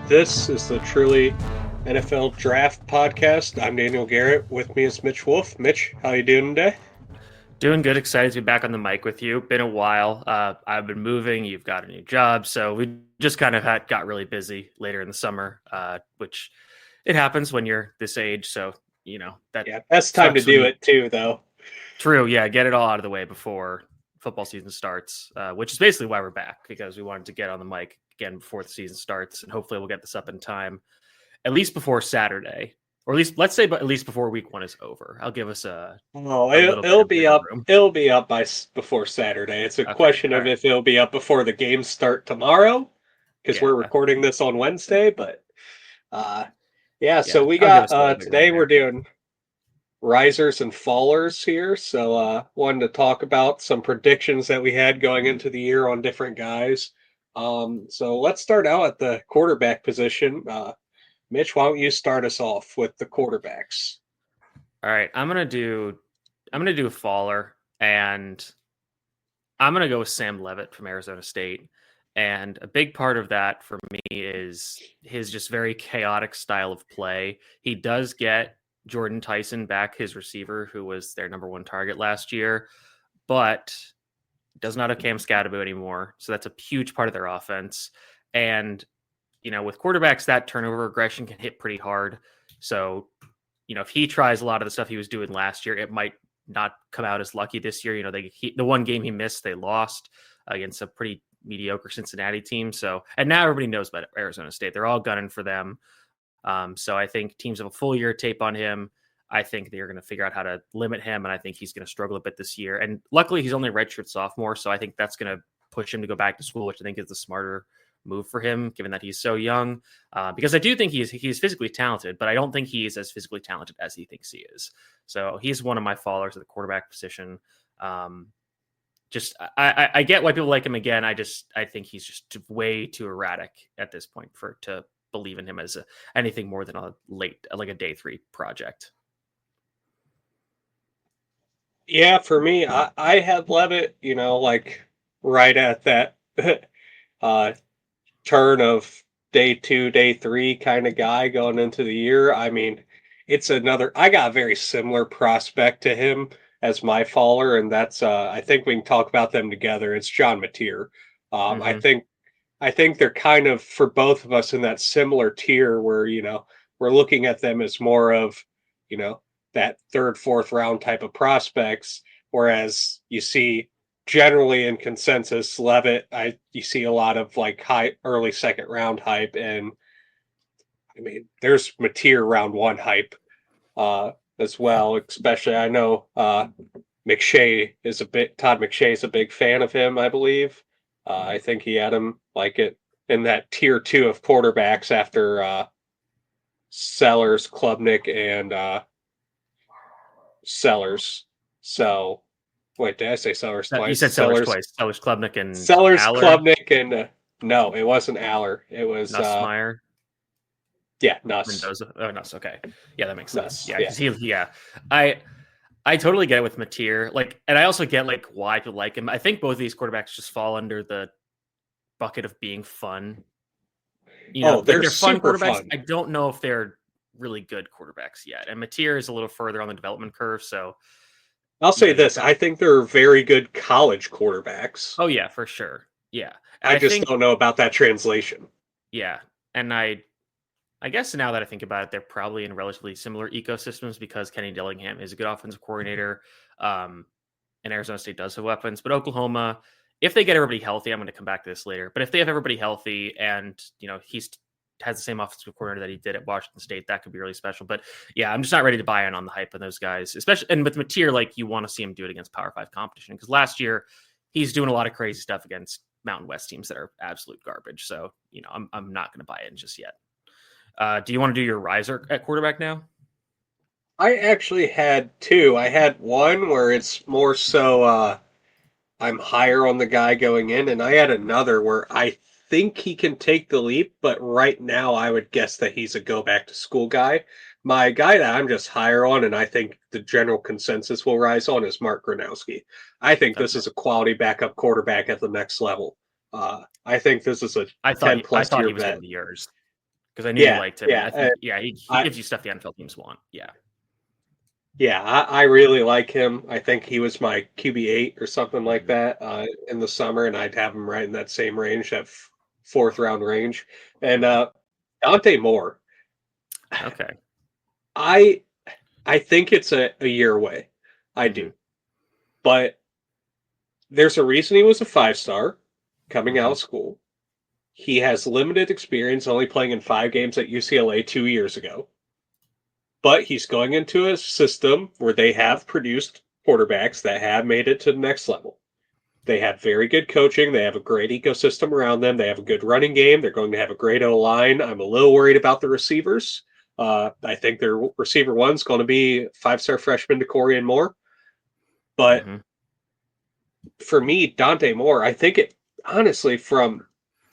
This is the Truly NFL Draft Podcast. I'm Daniel Garrett. With me is Mitch Wolfe. Mitch, how you doing today? Doing good. Excited to be back on the mic with you. Been a while. I've been moving. You've got a new job, so we just kind of got really busy later in the summer, which it happens when you're this age. So that best time to do it too, though. True. Yeah, get it all out of the way before football season starts, which is basically why we're back, because we wanted to get on the mic again before the season starts, and hopefully we'll get this up in time, at least before Saturday. Or at least, let's say, but at least before week one is over. I'll give us it'll be up. It'll be up before Saturday. It's a question of if it'll be up before the games start tomorrow, because we're recording this on Wednesday. But so we got today. We're doing risers and fallers here. So wanted to talk about some predictions that we had going into the year on different guys. So let's start out at the quarterback position. Mitch, why don't you start us off with the quarterbacks? All right, I'm gonna do a faller, and I'm gonna go with Sam Leavitt from Arizona State. And a big part of that for me is his just very chaotic style of play. He does get Jordan Tyson back, his receiver, who was their number one target last year, but does not have Cam Scatterbo anymore. So that's a huge part of their offense. And with quarterbacks, that turnover aggression can hit pretty hard. So, if he tries a lot of the stuff he was doing last year, it might not come out as lucky this year. The one game he missed, they lost against a pretty mediocre Cincinnati team. So, and now everybody knows about Arizona State. They're all gunning for them. So I think teams have a full year tape on him. I think they're going to figure out how to limit him, and I think he's going to struggle a bit this year. And luckily, he's only a redshirt sophomore, so I think that's going to push him to go back to school, which I think is the smarter move for him, given that he's so young. Because I do think he's physically talented, but I don't think he is as physically talented as he thinks he is. So he's one of my fallers at the quarterback position. I get why people like him again. I think he's just way too erratic at this point to believe in him as anything more than a day 3 project. Yeah, for me, I had Leavitt, right at that turn of day 2, day 3 kind of guy going into the year. I mean, I got a very similar prospect to him as my faller, and that's I think we can talk about them together. It's John Mateer. I think they're kind of, for both of us, in that similar tier where, we're looking at them as more of, that 3rd, 4th round type of prospects. Whereas you see generally in consensus, Leavitt, you see a lot of high early 2nd round hype. And I mean, there's Mateer round 1 hype as well, especially I know Todd McShay is a big fan of him, I believe. I think he had him in that tier 2 of quarterbacks after Sellers, Klubnik, and Sellers. So, wait, did I say Sellers twice? You said Sellers twice. Sellers, Klubnik, and Aller? Klubnik, and no, it wasn't Aller. It was Nussmeier. Nuss. Mendoza. Oh, Nuss. Okay, yeah, that makes sense. I totally get it with Mateer. And I also get why people like him. I think both of these quarterbacks just fall under the bucket of being fun. They're fun quarterbacks. Fun. I don't know if they're really good quarterbacks yet. And Mateer is a little further on the development curve. So I'll say this. I think they're very good college quarterbacks. Oh, yeah, for sure. Yeah. I just don't know about that translation. Yeah. And I guess now that I think about it, they're probably in relatively similar ecosystems because Kenny Dillingham is a good offensive coordinator. And Arizona State does have weapons. But Oklahoma, if they get everybody healthy, I'm going to come back to this later. But if they have everybody healthy and, he's has the same offensive coordinator that he did at Washington State, that could be really special. But yeah, I'm just not ready to buy in on the hype of those guys, especially. And with Mateer, you want to see him do it against Power 5 competition, because last year he's doing a lot of crazy stuff against Mountain West teams that are absolute garbage. So, I'm not going to buy in just yet. Do you want to do your riser at quarterback now? I actually had 2. I had one where it's more so I'm higher on the guy going in, and I had another where I think he can take the leap, but right now I would guess that he's a go back to school guy. My guy that I'm just higher on, and I think the general consensus will rise on, is Mark Gronowski. I think this is a quality backup quarterback at the next level. I think this is a 10-plus year vet. Yours. because I knew you Yeah, liked him, and I yeah. think he I gives you stuff the NFL teams want. Yeah. Yeah, I really like him. I think he was my QB8 or something like Mhm. that in the summer, and I'd have him right in that same range, that fourth round range. And Mhm. Dante Moore, Okay. I I think it's a year away. I Mhm. do, but there's a reason he was a 5 star coming out Mhm. of school. He has limited experience, only playing in 5 games at UCLA 2 years ago. But he's going into a system where they have produced quarterbacks that have made it to the next level. They have very good coaching. They have a great ecosystem around them. They have a good running game. They're going to have a great O line. I'm a little worried about the receivers. I think their receiver one's going to be 5 star freshman DeCorian Moore. But Mhm. for me, Dante Moore, I think it honestly, from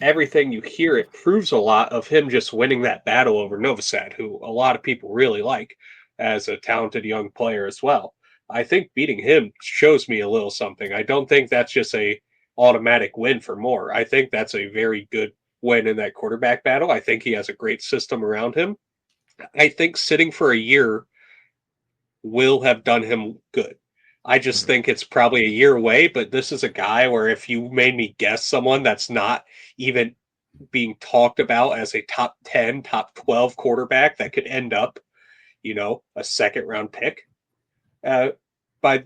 everything you hear, it proves a lot of him just winning that battle over Novosad, who a lot of people really like as a talented young player as well. I think beating him shows me a little something. I don't think that's just a automatic win for Moore. I think that's a very good win in that quarterback battle. I think he has a great system around him. I think sitting for a year will have done him good. I just Mhm. think it's probably a year away, but this is a guy where if you made me guess someone that's not even being talked about as a top 10, top 12 quarterback that could end up, a second round pick uh, by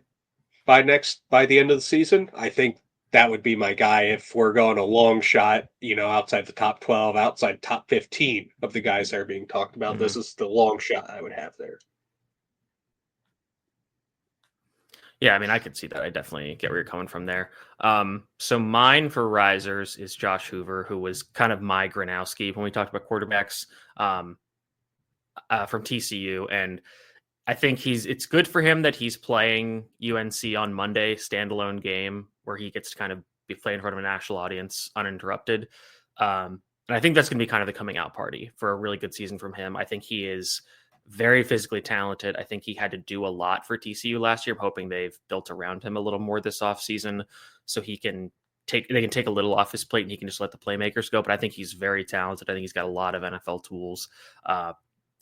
by the end of the season, I think that would be my guy if we're going a long shot, outside the top 12, outside top 15 of the guys that are being talked about. This Mhm. is the long shot I would have there. Yeah, I mean, I could see that. I definitely get where you're coming from there. So mine for risers is Josh Hoover, who was kind of my Gronowski when we talked about quarterbacks um, from TCU, and I think it's good for him that he's playing UNC on Monday, standalone game where he gets to kind of be playing in front of a national audience uninterrupted. And I think that's going to be kind of the coming out party for a really good season from him. I think he is very physically talented. I think he had to do a lot for TCU last year. I'm hoping they've built around him a little more this offseason so they can take a little off his plate and he can just let the playmakers go. But I think he's very talented. I think he's got a lot of NFL tools.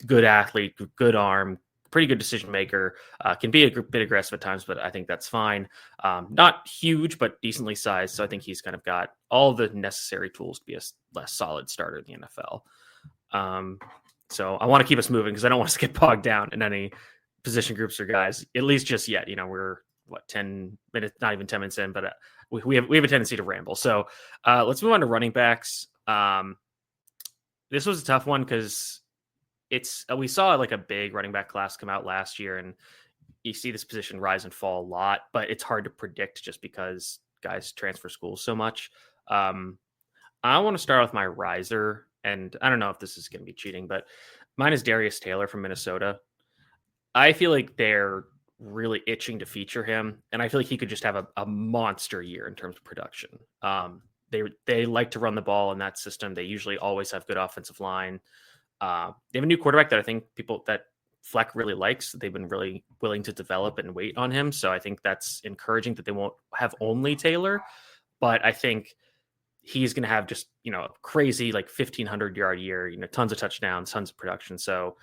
Good athlete, good arm, pretty good decision maker. Can be a bit aggressive at times, but I think that's fine. Not huge, but decently sized. So I think he's kind of got all the necessary tools to be a less solid starter in the NFL. So I want to keep us moving because I don't want us to get bogged down in any position groups or guys, at least just yet. We're 10 minutes, not even 10 minutes in, but we have a tendency to ramble. So let's move on to running backs. This was a tough one because we saw like a big running back class come out last year, and you see this position rise and fall a lot, but it's hard to predict just because guys transfer schools so much. Um, I want to start with my riser, and I don't know if this is going to be cheating, but mine is Darius Taylor from Minnesota. I feel like they're really itching to feature him, and I feel like he could just have a monster year in terms of production. They like to run the ball in that system. They usually always have good offensive line. They have a new quarterback that I think people that Fleck really likes. They've been really willing to develop and wait on him. So I think that's encouraging that they won't have only Taylor, but I think he's going to have just, a crazy like 1,500-yard year, tons of touchdowns, tons of production. So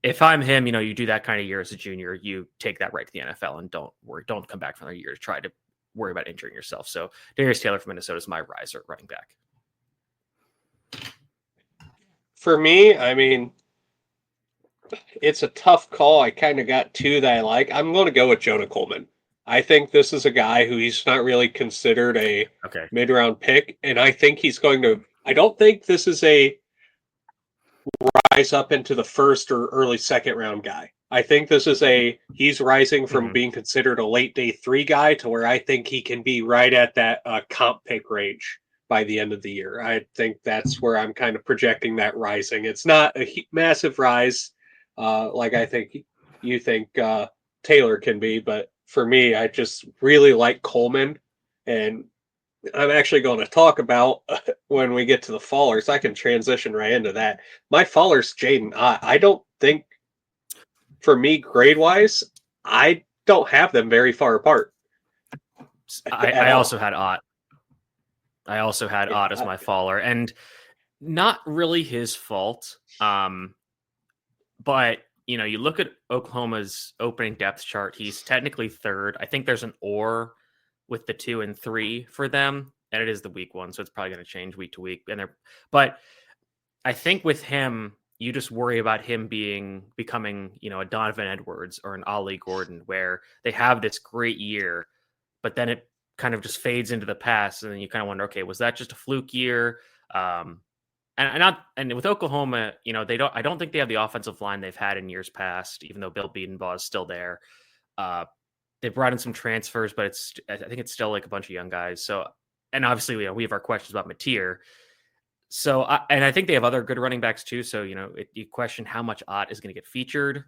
if I'm him, you do that kind of year as a junior, you take that right to the NFL and don't come back for another year to try to worry about injuring yourself. So Darius Taylor from Minnesota is my riser running back. For me, I mean, it's a tough call. I kind of got two that I like. I'm going to go with Jonah Coleman. I think this is a guy who he's not really considered a Okay. mid-round pick, and I think he's going to. I don't think this is a rise up into the first or early second round guy. I think this is he's rising from Mhm. being considered a late day 3 guy to where I think he can be right at that comp pick range by the end of the year. I think that's where I'm kind of projecting that rising. It's not a massive rise like I think you think Taylor can be, but for me, I just really like Coleman, and I'm actually going to talk about when we get to the fallers. I can transition right into that. My fallers, Jaden, I don't think for me grade wise, I don't have them very far apart I, at I all. also had Ott. I also had Yeah, Ott as my faller. And Not really his fault. But you look at Oklahoma's opening depth chart. He's technically third. I think there's an or with the 2 and 3 for them, and it is the week one, so it's probably going to change week to week. But I think with him, you just worry about him becoming a Donovan Edwards or an Ollie Gordon, where they have this great year, but then it kind of just fades into the past, and then you kind of wonder, okay, was that just a fluke year? Um, and with Oklahoma, they don't. I don't think they have the offensive line they've had in years past, even though Bill Bedenbaugh is still there. Uh, they brought in some transfers, but I think it's still like a bunch of young guys. So, and obviously, we have our questions about Mateer. So, and I think they have other good running backs too. So, you question how much Ott is going to get featured.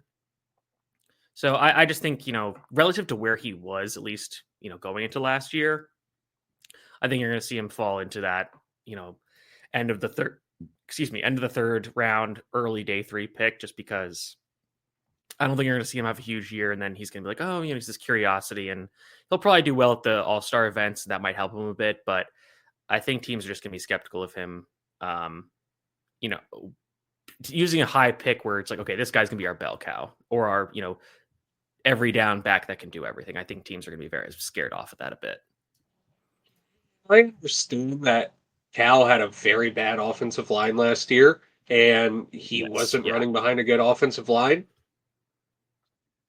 So, I just think relative to where he was, at least going into last year, I think you're going to see him fall into that end of the third round, early day 3 pick, just because I don't think you're going to see him have a huge year, and then he's going to be like, oh, he's this curiosity, and he'll probably do well at the All-Star events. That might help him a bit, but I think teams are just going to be skeptical of him. You know, using a high pick where it's like, okay, this guy's going to be our bell cow or our every down back that can do everything. I think teams are going to be very scared off of that a bit. I understand that Cal had a very bad offensive line last year, and he Yes, wasn't yeah. running behind a good offensive line.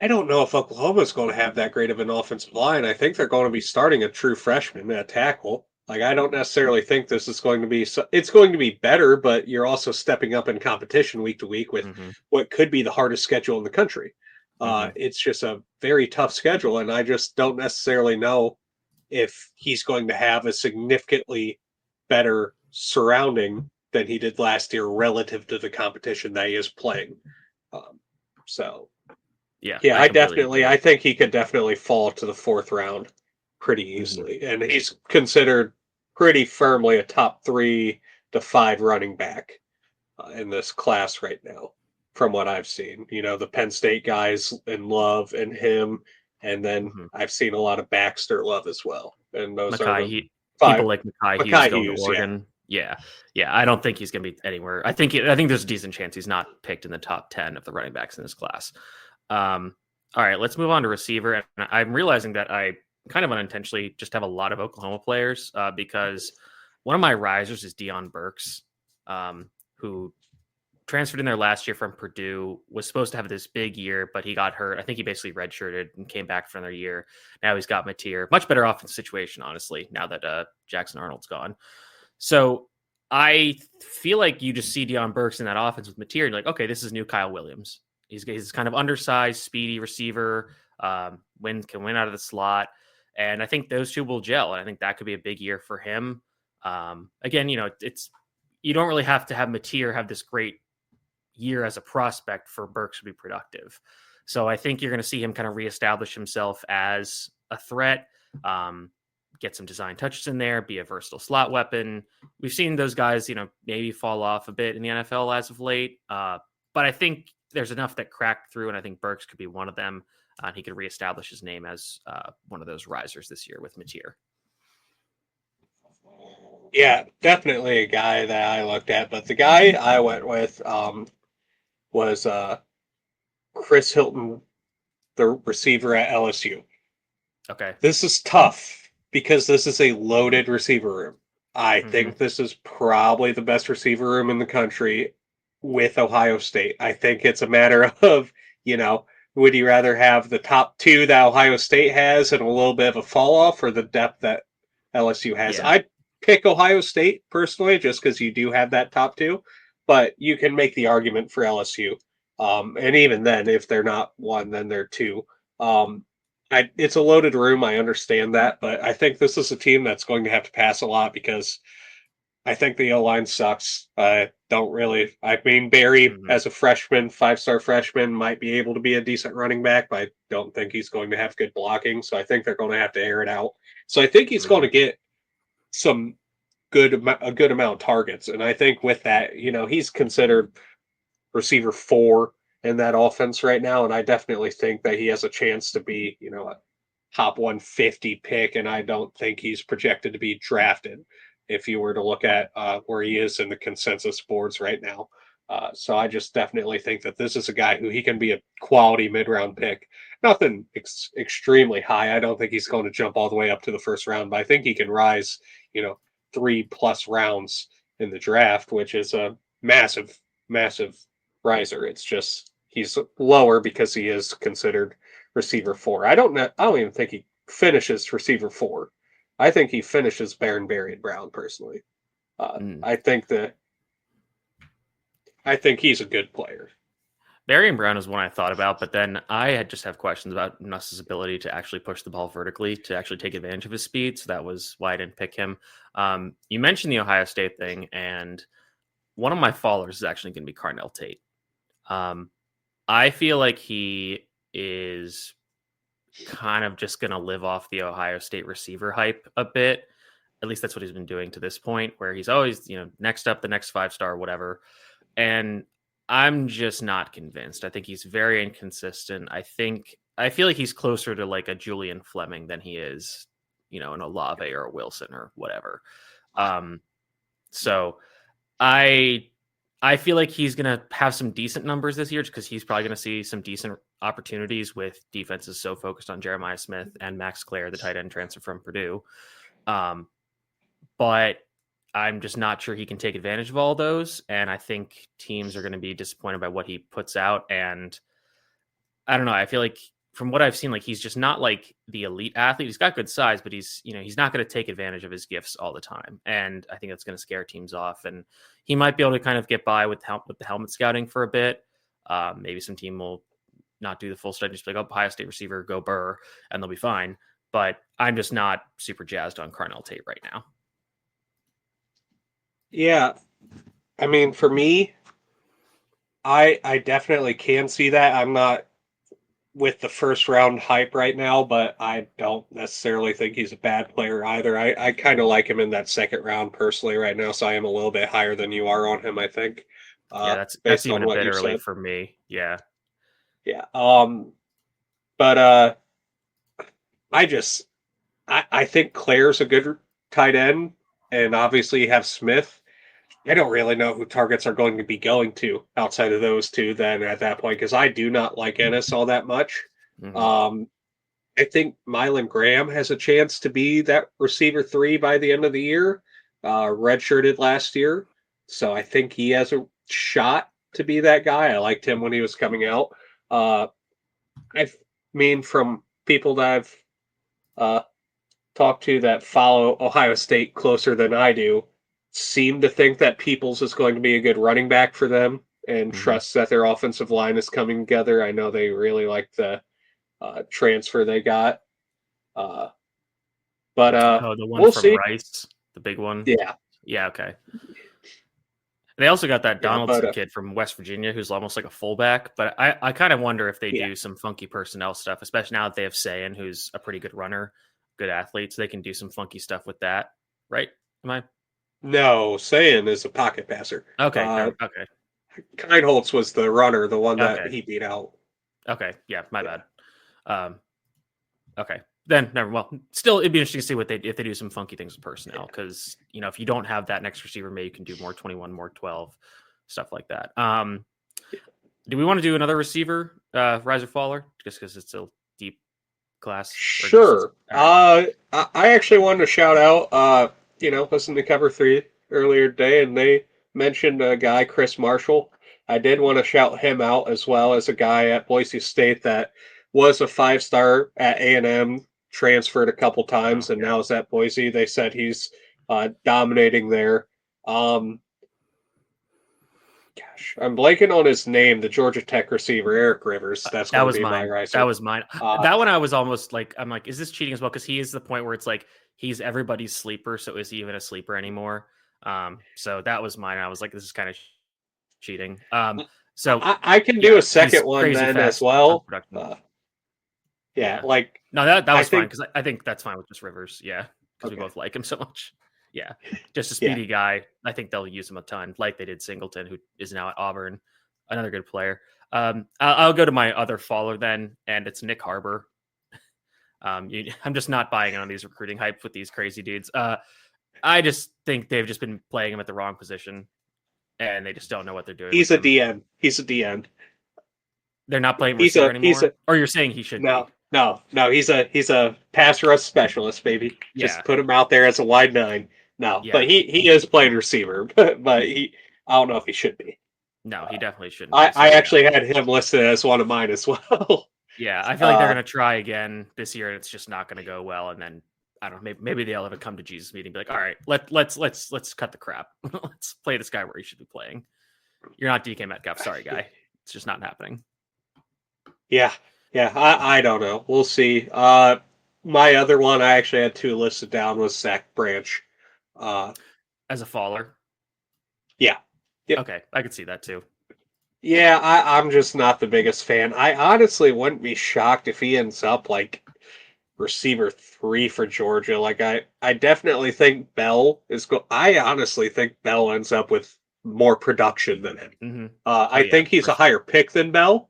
I don't know if Oklahoma's going to have that great of an offensive line. I think they're going to be starting a true freshman at tackle. Like, I don't necessarily think this is going to be. It's going to be better, but you're also stepping up in competition week to week with Mm-hmm. what could be the hardest schedule in the country. Mm-hmm. It's just a very tough schedule, and I just don't necessarily know if he's going to have a significantly better surrounding than he did last year relative to the competition that he is playing. Um, so Yeah, yeah, I completely I agree. think he could definitely fall to the fourth round pretty Mm-hmm. easily. And he's considered pretty firmly a top 3 to 5 running back in this class right now, from what I've seen. The Penn State guys in Love and him. And then Mm-hmm. I've seen a lot of Baxter Love as well. And those are Makai, the 5. people like Makai Hughes Mackay going to Hughes, yeah. Oregon. Yeah, yeah. I don't think he's going to be anywhere. I think there's a decent chance he's not picked in the top 10 of the running backs in this class. All right, let's move on to receiver. And I'm realizing that I kind of unintentionally just have a lot of Oklahoma players because one of my risers is Deion Burks, who transferred in there last year from Purdue, was supposed to have this big year, but he got hurt. I think he basically redshirted and came back for another year. Now he's got Mateer. Much better offensive situation, honestly, now that Jackson Arnold's gone. So I feel like you just see Deion Burks in that offense with Mateer, and you're like, okay, this is new Kyle Williams. He's kind of undersized, speedy receiver, can win out of the slot. And I think those two will gel. And I think that could be a big year for him. Again, it's you don't really have to have Mateer have this great year as a prospect for Burks to be productive. So I think you're going to see him kind of reestablish himself as a threat, get some design touches in there, be a versatile slot weapon. We've seen those guys, maybe fall off a bit in the NFL as of late. But I think there's enough that cracked through, and I think Burks could be one of them. And he could reestablish his name as one of those risers this year with Mateer. Yeah, definitely a guy that I looked at. But the guy I went with was Chris Hilton, the receiver at LSU. Okay. This is tough because this is a loaded receiver room. I Mm-hmm. think this is probably the best receiver room in the country with Ohio State. I think it's a matter of, you know, would you rather have the top 2 that Ohio State has and a little bit of a fall off, or the depth that LSU has? Yeah. I'd pick Ohio State personally just because you do have that top 2, but you can make the argument for LSU. And even then, if they're not 1, then they're 2. It's a loaded room. I understand that, but I think this is a team that's going to have to pass a lot because I think the O line sucks. I don't really. I mean, Barry, Mm-hmm. as a freshman, 5-star freshman, might be able to be a decent running back, but I don't think he's going to have good blocking. So I think they're going to have to air it out. So I think he's going Mm-hmm. to get some a good amount of targets, and I think with that, he's considered receiver 4 in that offense right now, and I definitely think that he has a chance to be, a top 150 pick, and I don't think he's projected to be drafted. if you were to look at where he is in the consensus boards right now. So I just definitely think that this is a guy who he can be a quality mid-round pick. Nothing extremely high. I don't think he's going to jump all the way up to the first round, but I think he can rise, 3+ rounds in the draft, which is a massive, massive riser. It's just he's lower because he is considered receiver 4. I don't know. I don't even think he finishes receiver 4. I think he finishes Baron Berry and Brown personally. Mm. I think he's a good player. Barry and Brown is one I thought about, but then just have questions about Nuss's ability to actually push the ball vertically to actually take advantage of his speed. So that was why I didn't pick him. You mentioned the Ohio State thing, and one of my fallers is actually going to be Carnell Tate. I feel like he is kind of just going to live off the Ohio State receiver hype a bit. At least that's what he's been doing to this point, where he's always, next up, the next 5-star, whatever. And I'm just not convinced. I think he's very inconsistent. I feel like he's closer to like a Julian Fleming than he is, an Olave or a Wilson or whatever. So I feel like he's going to have some decent numbers this year just because he's probably going to see some decent opportunities with defenses so focused on Jeremiah Smith and Max Clare, the tight end transfer from Purdue. But I'm just not sure he can take advantage of all those. And I think teams are going to be disappointed by what he puts out. And I don't know. I feel like from what I've seen, like he's just not like the elite athlete. He's got good size, but he's not going to take advantage of his gifts all the time. And I think that's going to scare teams off. And he might be able to kind of get by with the helmet scouting for a bit. Maybe some team will not do the full study, just like, oh, Ohio State receiver, go Burr, and they'll be fine. But I'm just not super jazzed on Carnell Tate right now. Yeah. I mean, for me, I definitely can see that. I'm not with the first round hype right now, but I don't necessarily think he's a bad player either. I kind of like him in that second round personally right now, so I am a little bit higher than you are on him, I think. Yeah, that's based even on a what bit you early said. for me. Yeah. Yeah. But I think Claire's a good tight end, and obviously you have Smith. I don't really know who targets are going to be going to outside of those two then at that point, because I do not like Ennis all that much. Mm-hmm. I think Mylan Graham has a chance to be that receiver 3 by the end of the year, redshirted last year. So I think he has a shot to be that guy. I liked him when he was coming out. I mean, from people that I've talked to that follow Ohio State closer than I do, seem to think that Peoples is going to be a good running back for them and Mm-hmm. trust that their offensive line is coming together. I know they really like the transfer they got. Uh, but Oh, the one we'll from see. Rice, the big one. Yeah, Yeah. Okay. They also got that yeah, but Donaldson kid from West Virginia who's almost like a fullback. But I kind of wonder if they yeah, do some funky personnel stuff, especially now that they have Sayan, who's a pretty good runner, good athlete. So they can do some funky stuff with that. Right? Am I? no, Sayan is a pocket passer. Okay. Okay. Kindholtz was the runner, the one that Okay. he beat out. Okay. Yeah. My Yeah, bad. Okay. Then never. Well, still, it'd be interesting to see if they do some funky things with personnel because if you don't have that next receiver, maybe you can do more 21, more 12, stuff like that. Do we want to do another receiver, riser faller, just because it's a deep class? sure. Right. I actually wanted to shout out. Listened to Cover 3 earlier today, and they mentioned a guy, Chris Marshall. I did want to shout him out as well as a guy at Boise State that was a 5-star at A&M, transferred a couple times, and Okay. now is at Boise. They said he's dominating there. Gosh, I'm blanking on his name. The Georgia Tech receiver, Eric Rivers. That's That going to was be my mine. That riser. was mine. Uh, That one I was almost like, I'm like, is this cheating as well? Because he is the point where it's like he's everybody's sleeper. So is he even a sleeper anymore? So that was mine. I was like, this is kind of cheating. So I can do yeah, a he's second one crazy then as fast, tons of well. production. Yeah, Yeah. like No, that I was fine think. because I think that's fine with just Rivers. Yeah, because we Okay. both like him so much. Yeah, just a Yeah. speedy guy. I think they'll use him a ton, like they did Singleton, who is now at Auburn, another good player. I'll go to my other faller then, and it's Nick Harbor. I'm just not buying on these recruiting hype with these crazy dudes. I just think they've just been playing him at the wrong position, and they just don't know what they're doing with He's a him. DN. He's a DN. They're not playing He's receiver a anymore, or you're saying he should be? no. He's a pass rush specialist, baby. Yeah, Just put him out there as a wide nine. No, yeah. but he is playing receiver, but he I don't know if he should be. No, he Uh, definitely shouldn't be. I So yeah, actually had him listed as one of mine as well. yeah. I feel like they're uh, gonna try again this year, and it's just not gonna go well. And then I don't know. Maybe they'll have a come to Jesus meeting, and be like, all right, let's cut the crap. Let's play this guy where he should be playing. You're not DK Metcalf. Sorry, guy. It's just not happening. yeah, yeah. I don't know. We'll see. My other one I actually had two listed down was Zach Branch. Uh, As a faller, yeah. Yep. okay, I could see that too. Yeah, I'm just not the biggest fan. I honestly wouldn't be shocked if he ends up like receiver three for Georgia. Like I definitely think Bell is go. I honestly think Bell ends up with more production than him. Mm-hmm. Oh I yeah, think he's for a sure. higher pick than Bell,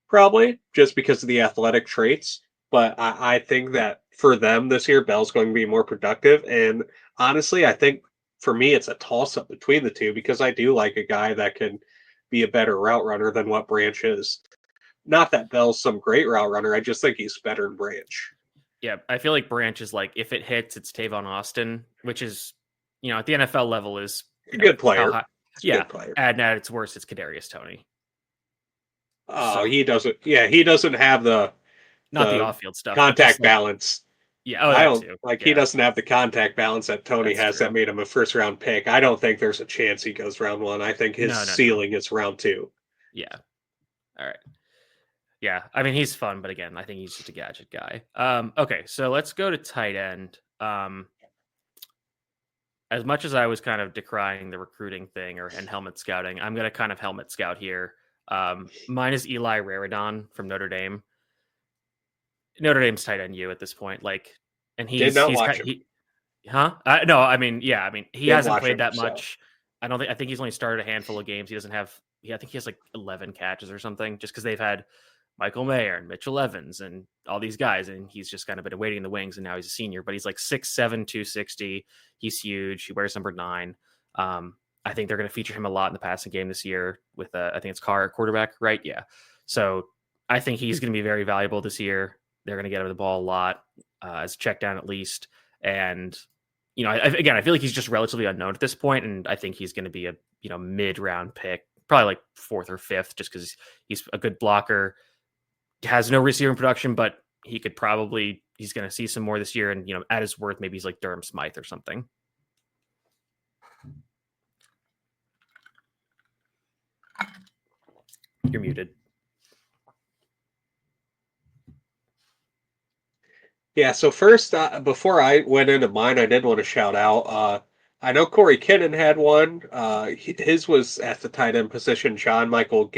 probably just because of the athletic traits. But I think that for them this year, Bell's going to be more productive. And honestly, I think for me, it's a toss up between the two because I do like a guy that can be a better route runner than what Branch is. Not that Bell's some great route runner. I just think he's better than Branch. Yeah, I feel like Branch is like if it hits, it's Tavon Austin, which is at the NFL level is A good how player. high. He's a Yeah, good player. and at its worst, it's Kadarius Tony. Oh, So he doesn't. Yeah, he doesn't have not the the off-field stuff, but just contact like balance. yeah, oh I that don't too. like. He Yeah, doesn't have the contact balance that Tony that's has that true. made him a first round pick. I don't think there's a chance he goes round one. I think his No, no, no. ceiling is round two. Yeah. All right. Yeah, I mean he's fun, but again, I think he's just a gadget guy. Okay, so let's go to tight end. As much as I was kind of decrying the recruiting thing and helmet scouting, I'm gonna kind of helmet scout here. Mine is Eli Raridon from Notre Dame. Notre Dame's tight end you at this point, like, and Did he's not he's watch kind him. he, huh? No, I mean, yeah, I mean he Didn't hasn't watch played him. that So much. I think he's only started a handful of games. He doesn't have. Yeah, I think he has like 11 catches or something, just because they've had Michael Mayer and Mitchell Evans and all these guys, and he's just kind of been waiting in the wings, and now he's a senior. But he's like 6'7", 260. He's huge. He wears number 9. I think they're going to feature him a lot in the passing game this year with I think it's Carr at quarterback, right? Yeah. So I think he's going to be very valuable this year. They're going to get him the ball a lot as a check down at least. And, again, I feel like he's just relatively unknown at this point, and I think he's going to be a, mid-round pick, probably like 4th or 5th, just because he's a good blocker, has no receiving production, but he's going to see some more this year. And, at his worth, maybe he's like Durham Smythe or something. You're muted. yeah. So first, before I went into mine, I did want to shout out. I know Corey Kinnon had one. His was at the tight end position. John Michael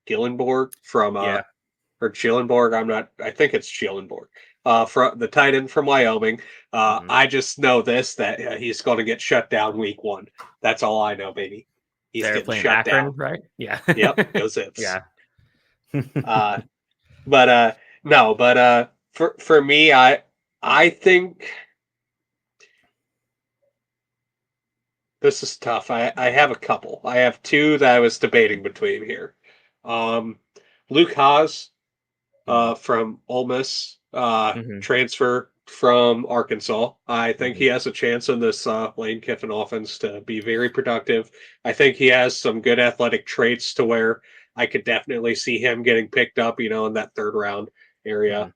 Gillenborg from Yeah. or Gillenborg. I'm not. I think it's Gillenborg. From the tight end from Wyoming. Mm-hmm. I just know this that he's going to get shut down week 1. That's all I know, baby. He's They're getting playing shut Akron, down. right? Yeah. Yep, go Zips. Yeah. Uh, but no, but for me, I think this is tough. I have a couple. I have two that I was debating between here. Um, Luke Haas Mm-hmm. from Ole Miss, Mm-hmm. transfer from Arkansas. I think Mm-hmm. he has a chance in this Lane Kiffin offense to be very productive. I think he has some good athletic traits to where I could definitely see him getting picked up, in that 3rd round Mm-hmm. area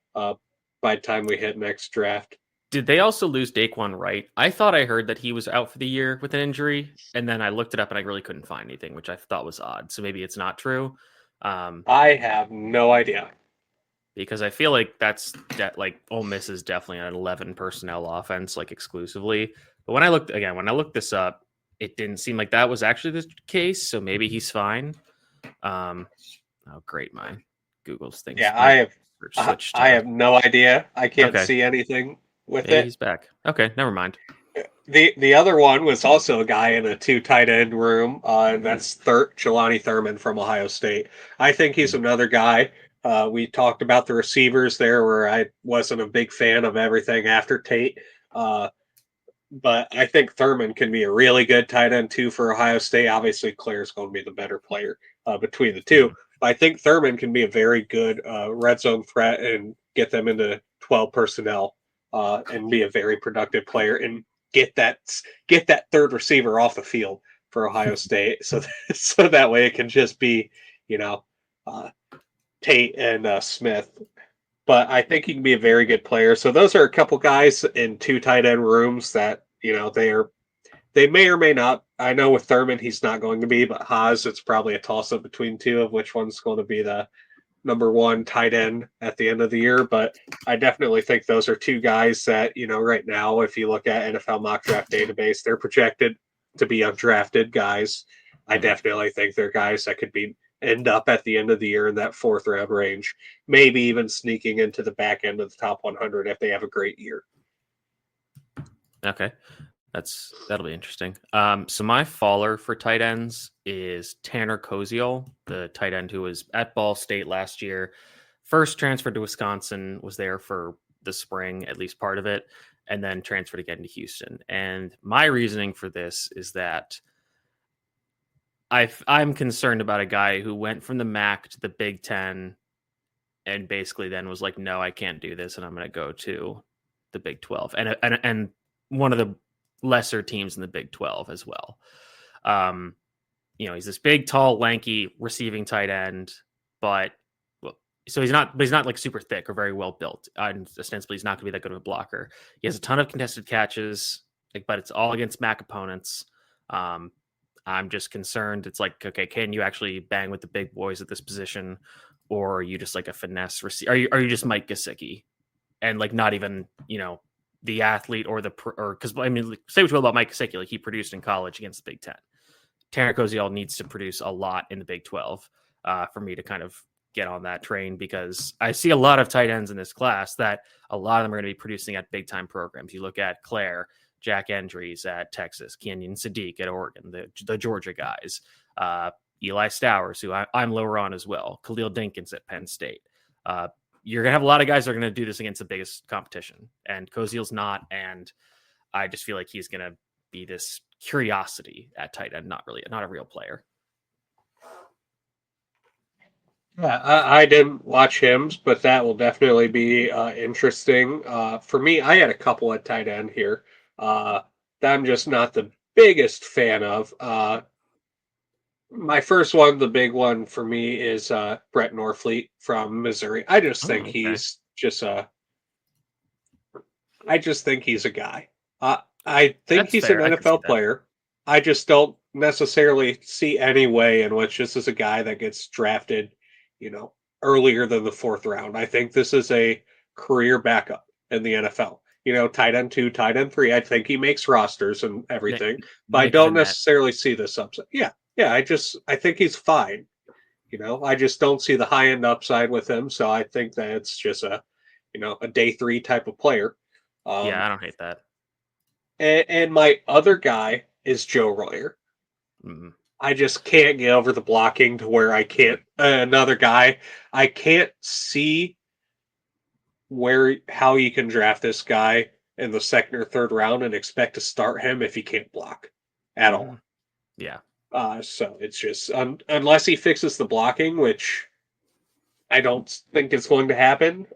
by the time we hit next draft. Did they also lose Daquan Wright? I thought I heard that he was out for the year with an injury, and then I looked it up and I really couldn't find anything, which I thought was odd. So maybe it's not true, I have no idea. because I feel like like Ole Miss is definitely an 11 personnel offense, like exclusively. But when I looked this up, it didn't seem like that was actually the case. So maybe he's fine. Oh, great, my Google's things, Yeah, my I have search switched I to have no idea. I can't okay. see anything with Maybe it. he's back. Okay, never mind. The other one was also a guy in a 2 tight end room, and that's Jelani Thurman from Ohio State. I think he's Mhm. another guy. We talked about the receivers there, where I wasn't a big fan of everything after Tate. Uh, but I think Thurman can be a really good tight end too for Ohio State. Obviously, Claire's going to be the better player between the two. Mhm. But I think Thurman can be a very good red zone threat and get them into 12 personnel and be a very productive player and get that get that third receiver off the field for Ohio State. So so that way it can just be you know uh, Tate and Smith, but I think he can be a very good player. So those are a couple guys in two tight end rooms that they may or may not. I know with Thurman he's not going to be, but Haas it's probably a toss up between two of which one's going to be the number one tight end at the end of the year. But I definitely think those are two guys that right now if you look at NFL mock draft database, they're projected to be undrafted guys. I Mhm. definitely think they're guys that could be end up at the end of the year in that fourth round range, maybe even sneaking into the back end of the top 100 if they have a great year. Okay. That'll be interesting. So my faller for tight ends is Tanner Koziol, the tight end who was at Ball State last year. First transferred to Wisconsin, was there for the spring, at least part of it, and then transferred again to Houston. And my reasoning for this is that I'm concerned about a guy who went from the MAC to the Big Ten and basically then was like, no, I can't do this, and I'm going to go to the Big 12 and one of the lesser teams in the Big 12 as well. Um, he's this big, tall, lanky receiving tight end, but well, so he's not like super thick or very well built. And ostensibly, he's not going to be that good of a blocker. He has a ton of contested catches, but it's all against MAC opponents. Um, I'm just concerned. It's like, okay, can you actually bang with the big boys at this position, or are you just like a finesse receiver? Are you just Mike Gesicki and like not even the athlete or because I mean, say what you will about Mike Gesicki, like he produced in college against the Big Ten. Tanner Koziol needs to produce a lot in the Big 12 for me to kind of get on that train, because I see a lot of tight ends in this class that a lot of them are going to be producing at big time programs. You look at Claire, Jack Endries at Texas, Kenyon Sadiq at Oregon, the Georgia guys, Eli Stowers, who I'm lower on as well, Khalil Dinkins at Penn State. You're going to have a lot of guys that are going to do this against the biggest competition, and Koziel's not. And I just feel like he's going to be this curiosity at tight end, not a real player. Yeah, I didn't watch him, but that will definitely be interesting. For me, I had a couple at tight end here that I'm just not the biggest fan of. My first one, the big one for me, is Brett Norfleet from Missouri. Oh, okay. I just think he's a guy. I think That's he's an fair. I can see NFL that. player. I just don't necessarily see any way in which this is a guy that gets drafted, you know, earlier than the fourth round. I think this is a career backup in the NFL. Tight end two, tight end three. I think he makes rosters and Nick, everything, but I Nick don't Vanette. necessarily see this upside. Yeah, yeah. I think he's fine. I just don't see the high end upside with him. So I think that it's just a day three type of player. Yeah, Um, I don't hate that. and my other guy is Joe Royer. Mm. I just can't get over the blocking to where I can't. Another guy, I can't see how you can draft this guy in the second or third round and expect to start him if he can't block at Mm. all. Yeah. So it's just unless he fixes the blocking, which I don't think is going to happen.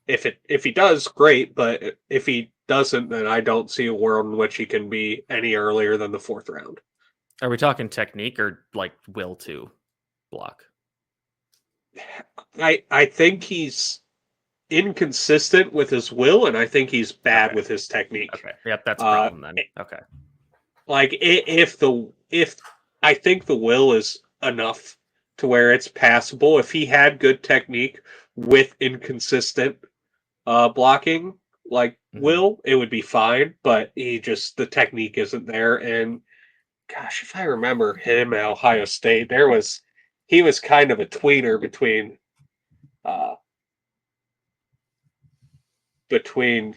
If he does, great. But if he doesn't, then I don't see a world in which he can be any earlier than the fourth round. Are we talking technique or like will to block? I think he's inconsistent with his will, and I think he's bad Okay. with his technique. Okay. Yep, that's a Uh, problem then. Okay. like if I think the will is enough to where it's passable. If he had good technique with inconsistent blocking, like Hmm. Will, it would be fine. But the technique isn't there. And gosh, if I remember him at Ohio State, he was kind of a tweener uh between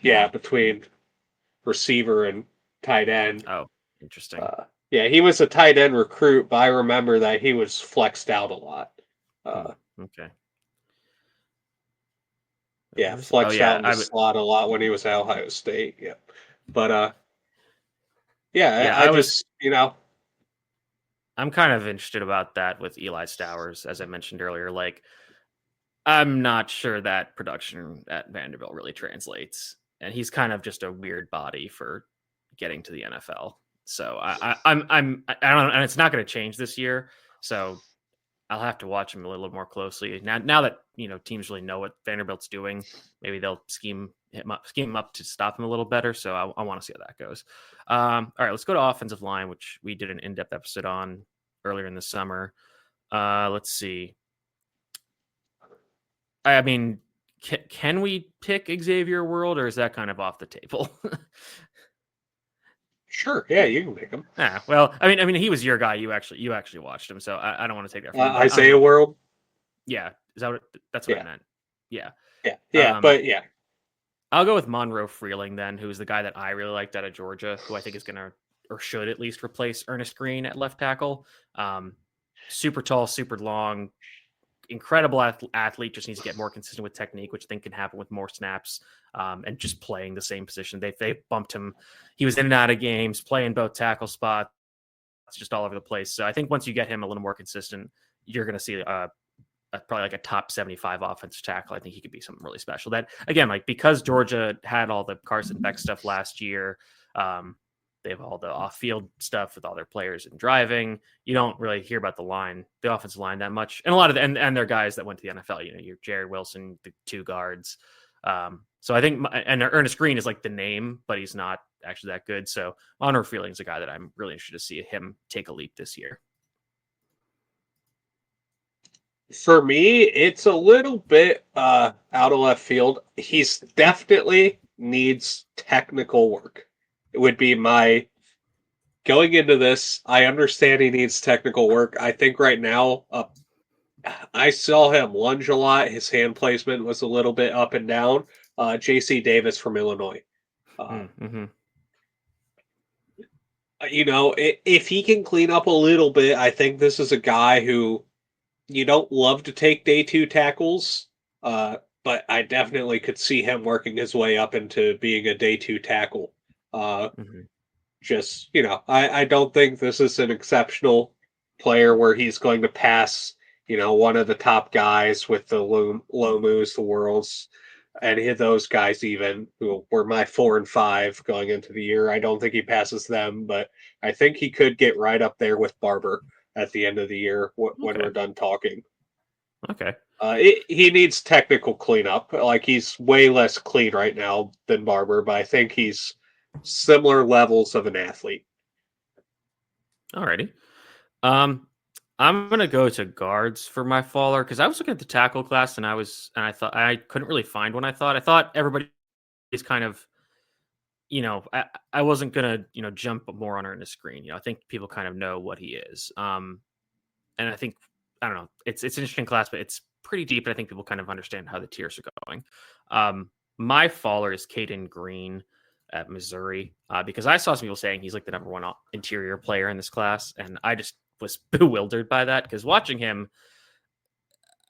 receiver and tight end. Oh, interesting. Yeah, he was a tight end recruit, but I remember that he was flexed out a lot. Hmm. Uh, Okay. yeah, Oh flexed out yeah, in the I would. slot a lot when he was at Ohio State. Yeah, but Yeah, Yeah, I just, I'm kind of interested about that with Eli Stowers, as I mentioned earlier. Like, I'm not sure that production at Vanderbilt really translates, and he's kind of just a weird body for getting to the NFL. So I don't, and it's not going to change this year. So I'll have to watch him a little more closely now that teams really know what Vanderbilt's doing. Maybe they'll scheme him up to stop him a little better. So I want to see how that goes. All right, let's go to offensive line, which we did an in-depth episode on earlier in the summer. Let's see. I mean, can we pick Xavier World, or is that kind of off the table? sure, yeah, you can pick him. Well, I mean, he was your guy. You actually watched him, so I don't want to take that from you. But Isaiah World. yeah, is that that's what I Yeah, meant? Yeah. yeah, but yeah. I'll go with Monroe Freeling then, who's the guy that I really liked out of Georgia, who I think is gonna or should at least replace Ernest Green at left tackle. Super tall, super long, incredible athlete, just needs to get more consistent with technique, which I think can happen with more snaps and just playing the same position. They bumped him. He was in and out of games, playing both tackle spots, just all over the place. So I think once you get him a little more consistent, you're going to see probably like a top 75 offensive tackle. I think he could be something really special. That again, like because Georgia had all the Carson Beck stuff last year, they have all the off-field stuff with all their players and driving. You don't really hear about the offensive line that much, and a lot of and their guys that went to the NFL. Your Jared Wilson, the two guards. So I think and Ernest Green is like the name, but he's not actually that good. So Honor Feeling is a guy that I'm really interested to see him take a leap this year. For me, it's a little bit out of left field. He's definitely needs technical work. It would be my going into this. I understand he needs technical work. I think right now, I saw him lunge a lot. His hand placement was a little bit up and down. J.C. Davis from Illinois. Mm-hmm. If he can clean up a little bit, I think this is a guy who you don't love to take day two tackles, but I definitely could see him working his way up into being a day two tackle. Mm-hmm. I don't think this is an exceptional player where he's going to pass, one of the top guys with the low moves, the worlds, any of those guys even who were my 4 and 5 going into the year. I don't think he passes them, but I think he could get right up there with Barber at the end of the year when we're done talking. Okay. He needs technical cleanup. Like he's way less clean right now than Barber, but I think he's similar levels of an athlete. Alrighty. I'm gonna go to guards for my faller because I was looking at the tackle class and I thought I couldn't really find one. I thought everybody is kind of, I wasn't gonna jump more on Ernest Green. I think people kind of know what he is. And I think I don't know. It's an interesting class, but it's pretty deep. And I think people kind of understand how the tiers are going. My faller is Caden Green at Missouri because I saw some people saying he's like the number one interior player in this class, and I just was bewildered by that because watching him,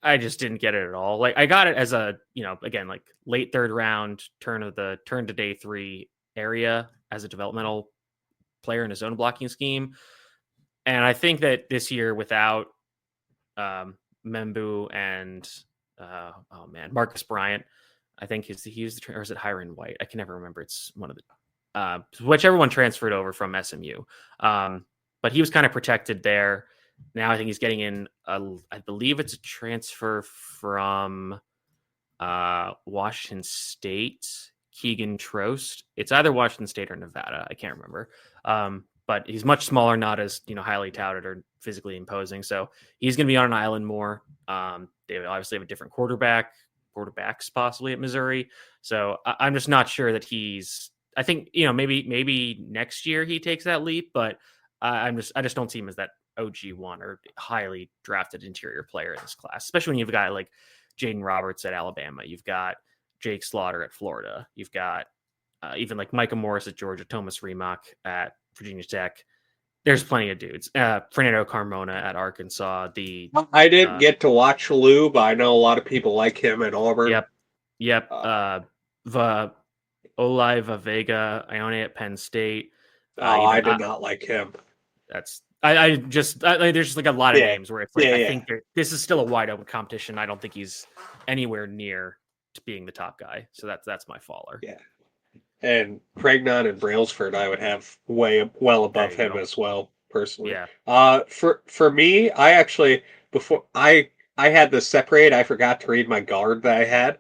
I just didn't get it at all. Like I got it as a again like late third round turn to day 3 area as a developmental player in his own blocking scheme, and I think that this year without Membu and Marcus Bryant. I think he was or is it Hiron White? I can never remember. It's one of the whichever one transferred over from SMU. But he was kind of protected there. Now I think he's getting in. I believe it's a transfer from Washington State. Keegan Trost. It's either Washington State or Nevada. I can't remember. But he's much smaller, not as highly touted or physically imposing. So he's going to be on an island more. They obviously have a different quarterbacks possibly at Missouri. So I'm just not sure that he's. I think maybe next year he takes that leap, but I just don't see him as that OG1 or highly drafted interior player in this class, especially when you've got like Jaden Roberts at Alabama, you've got Jake Slaughter at Florida, you've got even like Micah Morris at Georgia, Thomas Remock at Virginia Tech. There's plenty of dudes. Fernando Carmona at Arkansas. I didn't get to watch Lou, but I know a lot of people like him at Auburn. Yep. Olaiva Vega, Ione at Penn State. Oh, I Even did not like him. that's there's just like a lot of Yeah, names where it's like yeah, I yeah, think this is still a wide open competition. I don't think he's anywhere near to being the top guy. So that's my faller. yeah. And Pregnon and Brailsford, I would have way well There above you him go. as well, personally. Yeah. For me, I actually before I had this separate. I forgot to read my guard that I had.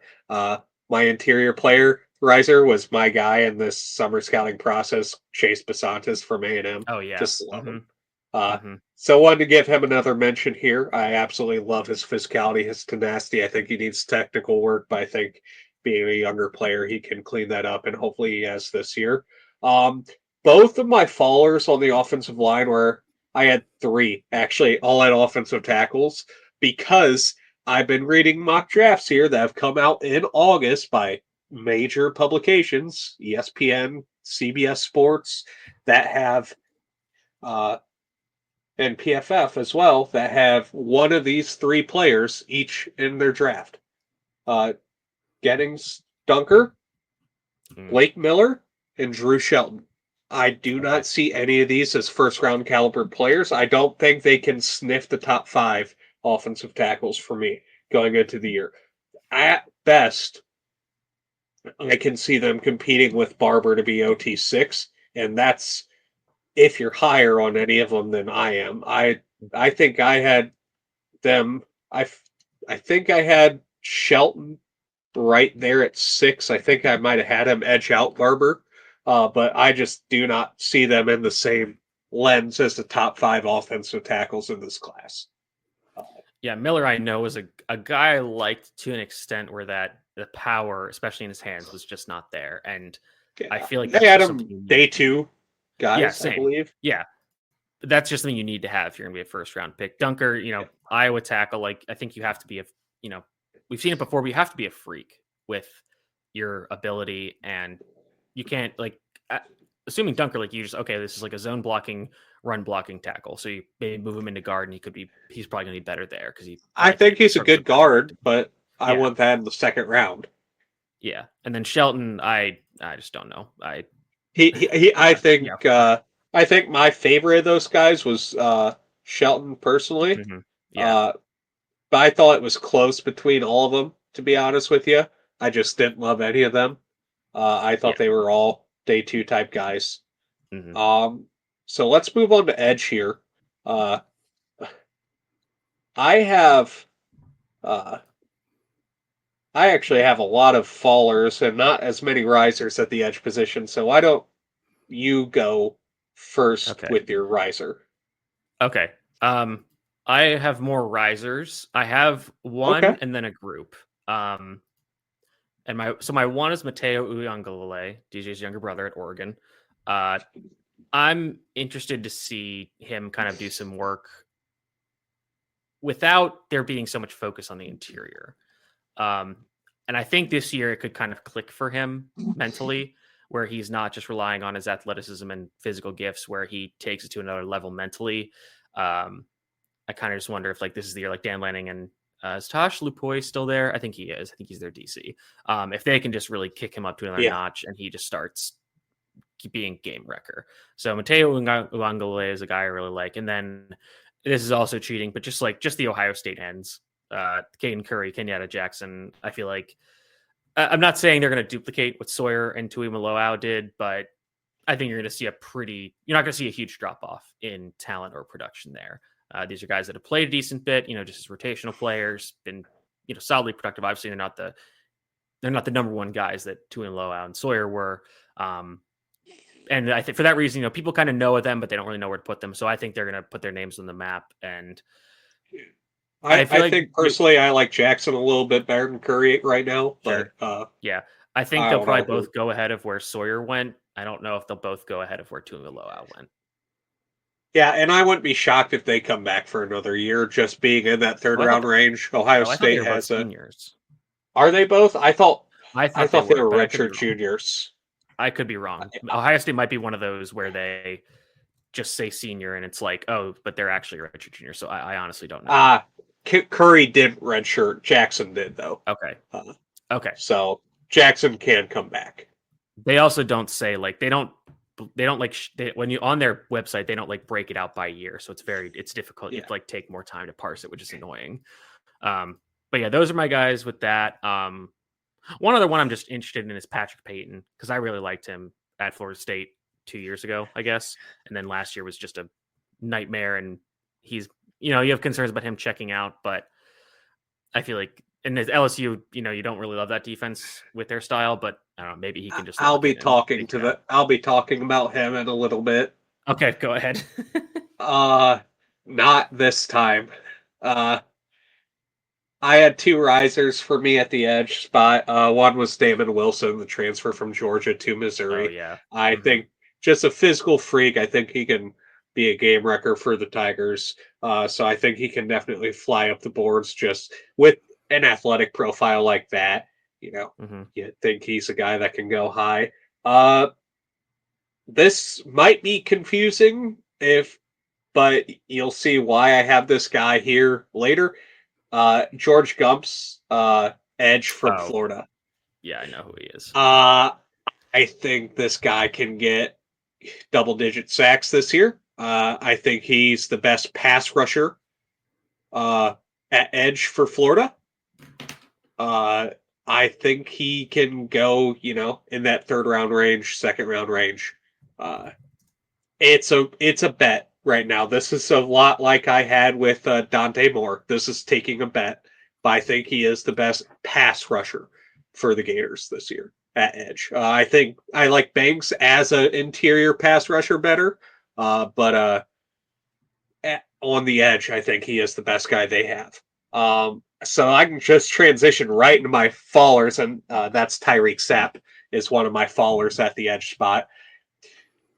My interior player riser was my guy in this summer scouting process. Chase Basantis from A&M. Oh yeah. Just love him. Mm-hmm. Uh, Mm-hmm. so wanted to give him another mention here. I absolutely love his physicality, his tenacity. I think he needs technical work, but I think being a younger player, he can clean that up, and hopefully he has this year. Um, both of my fallers on the offensive line were I had three actually, all at offensive tackles because I've been reading mock drafts here that have come out in August by major publications, ESPN, CBS Sports, that have uh, and PFF as well that have one of these three players each in their draft. Uh, Gettings Dunker, Mm. Blake Miller, and Drew Shelton. I do Okay. not see any of these as first round caliber players. I don't think they can sniff the top five offensive tackles for me going into the year. At best, I can see them competing with Barber to be OT6, and that's if you're higher on any of them than I am. I think I had them. I think I had Shelton right there at 6. I think I might have had him edge out Barber, but I just do not see them in the same lens as the top 5 offensive tackles in this class. Uh, Yeah, Miller I know is a guy I liked to an extent where that the power, especially in his hands, was just not there. And I yeah, feel like they that's had just something him you need. day 2 Yeah, guys, I same. believe. Yeah. That's just something you need to have if you're gonna be a first round pick. Dunker, Yeah. Iowa tackle, like I think you have to be you know, we've seen it before, but you have to be a freak with your ability and you can't uh, assuming Dunker, like you just okay, this is like a zone blocking, run blocking tackle. So you maybe move him into guard and he's probably gonna be better there because he I probably think can't he's a struggles good with disconnect. guard, but I Yeah, want that in the second round. yeah. And then Shelton, I just don't know. Yeah. I think my favorite of those guys was Shelton personally. Hmm. Yeah. Uh, but I thought it was close between all of them, to be honest with you. I just didn't love any of them. I Yeah. thought they were all day 2 type guys. Hmm. Um, so let's move on to Edge here. Uh, I have uh, I actually have a lot of fallers and not as many risers at the edge position. So why don't you go first Okay. with your riser? Okay. Um, I have more risers. I have Okay. one and then a group. Um, and my one is Mateo Uyangalele, DJ's younger brother at Oregon. Uh, I'm interested to see him kind of do some work without there being so much focus on the interior. Um, and I think this year it could kind of click for him mentally, where he's not just relying on his athleticism and physical gifts, where he takes it to another level mentally. Um, I kind of just wonder if like this is the year like Dan Lanning and is Tosh Lupoy still there? I think he is. I think he's their DC. If they can just really kick him up to another Yeah. notch and he just starts being game wrecker. So Mateo Uangale is a guy I really like. And then this is also cheating, but just the Ohio State ends. Caden Curry, Kenyatta Jackson. I feel like I'm not saying they're going to duplicate what Sawyer and Tui Maloau did, but I think you're going to see you're not going to see a huge drop off in talent or production there. These are guys that have played a decent bit, just as rotational players, been, solidly productive. Obviously, they're not the number one guys that Tui and Maloau and Sawyer were. And I think for that reason, people kind of know them, but they don't really know where to put them. So I think they're going to put their names on the map. And I feel I like, think personally I like Jackson a little bit better than Curry right now, but sure. Yeah. I think I they'll don't probably know both who. go ahead of where Sawyer went. I don't know if they'll both go ahead of where Tuimoloau went. Yeah, and I wouldn't be shocked if they come back for another year just being in that third Oh, I thought round range. Ohio I thought they State were both has a seniors. Are they both? I I thought they thought they were, were but I could be redshirt wrong. juniors. I could be wrong. Ohio State might be one of those where they just say senior and it's like, oh, but they're actually a redshirt junior. So I honestly don't know. Curry did redshirt. Jackson did though. Okay. Uh, Okay. so Jackson can come back. They also don't say they don't they don't like when you on their website they don't like break it out by year, so it's difficult. You have Yeah. to like take more time to parse it, which is annoying. But yeah, those are my guys with that. One other one I'm just interested in is Patrick Payton because I really liked him at Florida State 2 years ago, I guess, and then last year was just a nightmare. And he's you have concerns about him checking out, but I feel like in his LSU, you don't really love that defense with their style, but I don't know, maybe he can just I'll lock be in and talking figure it out. I'll be talking about him in a little bit. Okay, go ahead. Uh, not this time. Uh, I had two risers for me at the edge spot. One was Damon Wilson, the transfer from Georgia to Oh Missouri. yeah. I Hmm. think just a physical freak. I think he can be a game wrecker for the Tigers. So I think he can definitely fly up the boards just with an athletic profile like that. You know, Hmm. you think he's a guy that can go high. Uh, this might be confusing but you'll see why I have this guy here later. George Gump's edge from Oh Florida. yeah, I know who he is. Uh, I think this guy can get double-digit sacks this year. I think he's the best pass rusher uh, at edge for Florida. Uh, I think he can go, in that third round range, second round range. Uh, it's a bet right now. This is a lot like I had with Dante Moore. This is taking a bet, but I think he is the best pass rusher for the Gators this year at edge. I think I like Banks as an interior pass rusher better, but on the edge, I think he is the best guy they have. So I can just transition right into my fallers, and that's Tyreek Sapp is one of my fallers at the edge spot.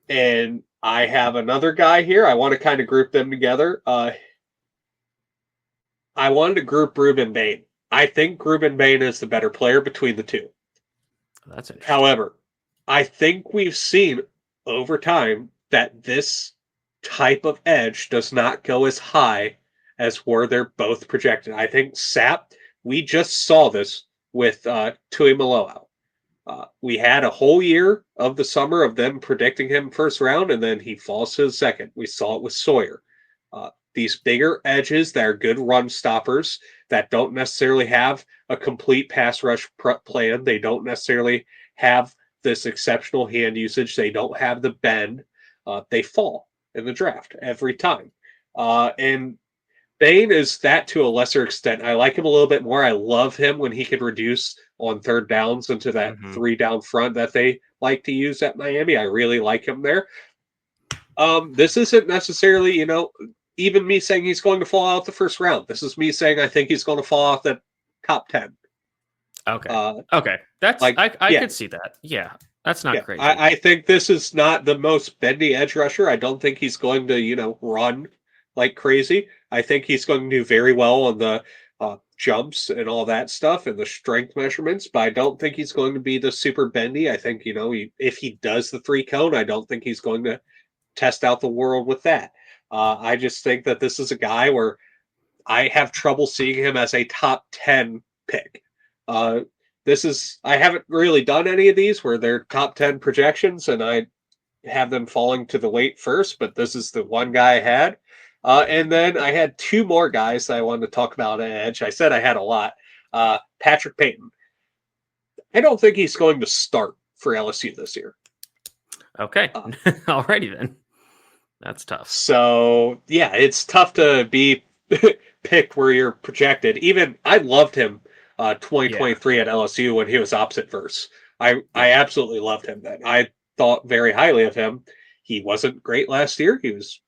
And I have another guy here. I want to kind of group them together. I wanted to group Ruben Bain. I think Ruben Bain is the better player between the two. That's interesting. However, I think we've seen over time that this type of edge does not go as high as where they're both projected. I think Sap, we just saw this with Tui Maloa. We had a whole year of the summer of them predicting him first round, and then he falls to the second. We saw it with Sawyer. These bigger edges that are good run stoppers that don't necessarily have a complete pass rush plan. They don't necessarily have this exceptional hand usage. They don't have the bend. They fall in the draft every time. And Bane is that to a lesser extent. I like him a little bit more. I love him when he can reduce on third downs into that Hmm. three down front that they like to use at Miami. I really like him there. This isn't necessarily, even me saying he's going to fall out the first round. This is me saying I think he's going to fall off the top 10. Okay. Uh, Okay. That's like, I yeah, could see that. Yeah. That's not yeah. crazy. I think this is not the most bendy edge rusher. I don't think he's going to, run like crazy. I think he's going to do very well on the jumps and all that stuff and the strength measurements, but I don't think he's going to be the super bendy. I think, if he does the three cone, I don't think he's going to test out the world with that. I just think that this is a guy where I have trouble seeing him as a top 10 pick. Uh, I haven't really done any of these where they're top 10 projections and I have them falling to the late first, but this is the one guy I had. And then I had two more guys that I wanted to talk about at Edge. I said I had a lot. Patrick Payton. I don't think he's going to start for LSU this year. Okay. Uh, Alrighty then. That's tough. So yeah, it's tough to be picked where you're projected. Even I loved him Yeah. 2023 at LSU when he was opposite verse. I Yeah. absolutely loved him then. I thought very highly of him. He wasn't great last year. He was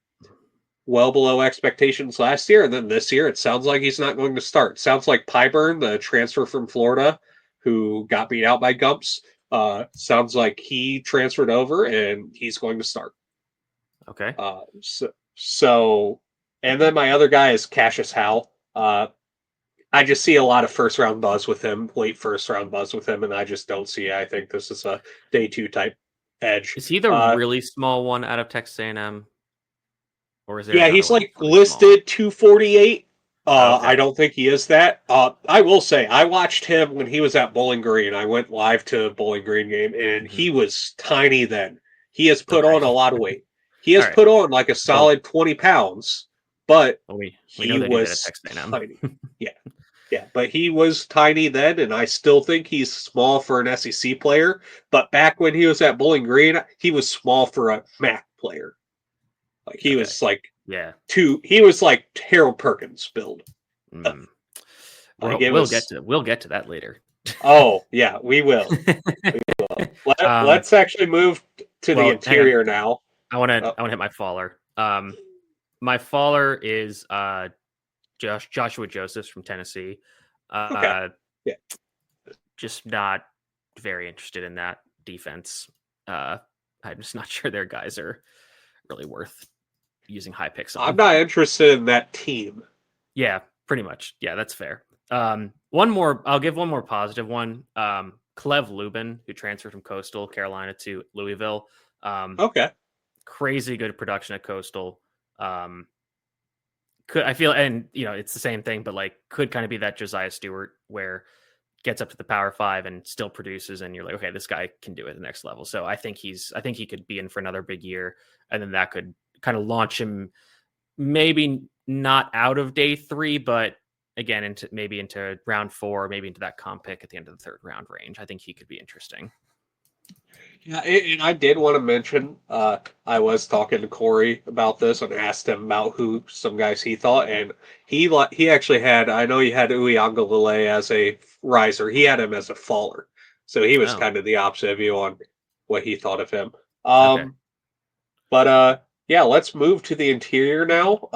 well below expectations last year, and then this year it sounds like he's not going to start. Sounds like Pyburn, the transfer from Florida, who got beat out by Gumps, sounds like he transferred over and he's going to start. Okay. So, and then my other guy is Cassius Howell. I just see a lot of first round buzz with him, late first round buzz with him, and I just don't see it. I think this is a day two type edge. Is he the Uh, really small one out of Texas A&M, or is there yeah, another he's one like that's really small? listed 248. I Okay. don't think he is that. I will say I watched him when he was at Bowling Green. I went live to a Bowling Green game, and Hmm. he was tiny then. he has put Okay. on a lot of weight. He All has right. put on like a Well, solid 20 pounds, but we know he they do that at was Texas A&M. tiny. Yeah. Yeah, but he was tiny then, and I still think he's small for an SEC player. But back when he was at Bowling Green, he was small for a MAC player. Like he Okay. was like Yeah. he was like Harold Perkins build. Mm. Like it We'll get was. to that later. Oh yeah, we will. um, Let's actually move to the well, hang on. interior now. I want to hit my faller. My faller is Joshua Josephs from Tennessee. Okay. Uh, Yeah. just not very interested in that defense. I'm just not sure their guys are really worth using high picks I'm on. not interested in that team. Yeah, pretty much. Yeah, that's fair. One more. I'll give one more positive one. Clev Lubin, who transferred from Coastal Carolina to Louisville. Okay. Crazy good production at Coastal. Um, could I feel, and it's the same thing, but like could kind of be that Josiah Stewart where gets up to the Power Five and still produces, and you're like, okay, this guy can do it at the next level. So I think he could be in for another big year, and then that could kind of launch him maybe not out of day 3, but again into round 4, maybe into that comp pick at the end of the 3rd round range. I think he could be interesting. Yeah, and I did want to mention, I was talking to Corey about this and asked him about who some guys he thought, and he actually had. I know he had Uyangalele as a riser. He had him as a faller, so he was Oh, kind of the opposite of you on what he thought of him. okay. But yeah, let's move to the interior now.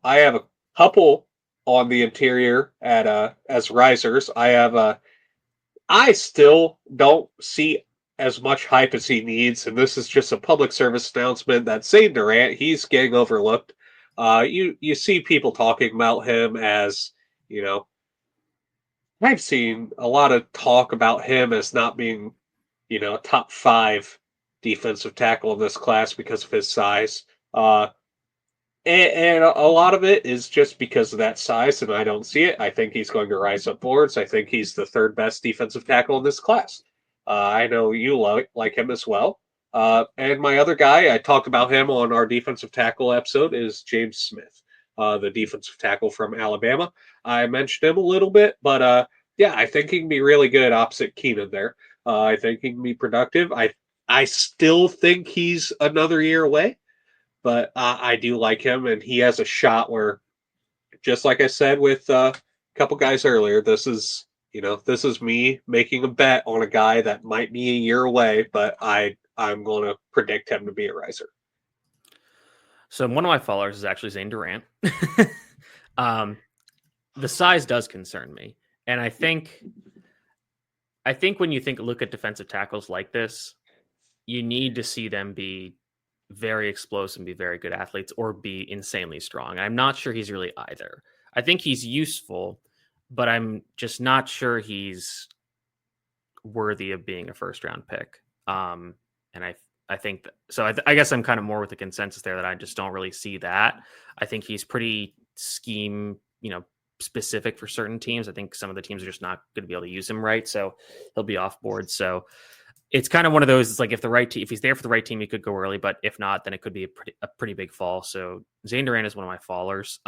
I have a couple on the interior at as risers. I still don't see as much hype as he needs, and this is just a public service announcement that Zane Durant, he's getting overlooked. You see people talking about him as, you know, I've seen a lot of talk about him as not being, a top 5 defensive tackle in this class because of his size. And a lot of it is just because of that size, and I don't see it. I think he's going to rise up boards. I think he's the 3rd best defensive tackle in this class. I know you like him as well. And my other guy, I talked about him on our defensive tackle episode, is James Smith, the defensive tackle from Alabama. I mentioned him a little bit, but yeah, I think he can be really good opposite Keenan there. I think he can be productive. I still think he's another year away, but I do like him, and he has a shot where, just like I said with a couple guys earlier, this is me making a bet on a guy that might be a year away, but I'm going to predict him to be a riser. So one of my followers is actually Zane Durant. um, the size does concern me, and I think when you look at defensive tackles like this, you need to see them be very explosive and be very good athletes or be insanely strong. I'm not sure he's really either. I think he's useful, but I'm just not sure he's worthy of being a 1st round pick. And I think so. I guess I'm kind of more with the consensus there that I just don't really see that. I think he's pretty scheme, specific for certain teams. I think some of the teams are just not going to be able to use him right, so he'll be off board. So it's kind of one of those. It's like if the right team, if he's there for the right team, he could go early. But if not, then it could be a pretty big fall. So Zane Durant is one of my fallers.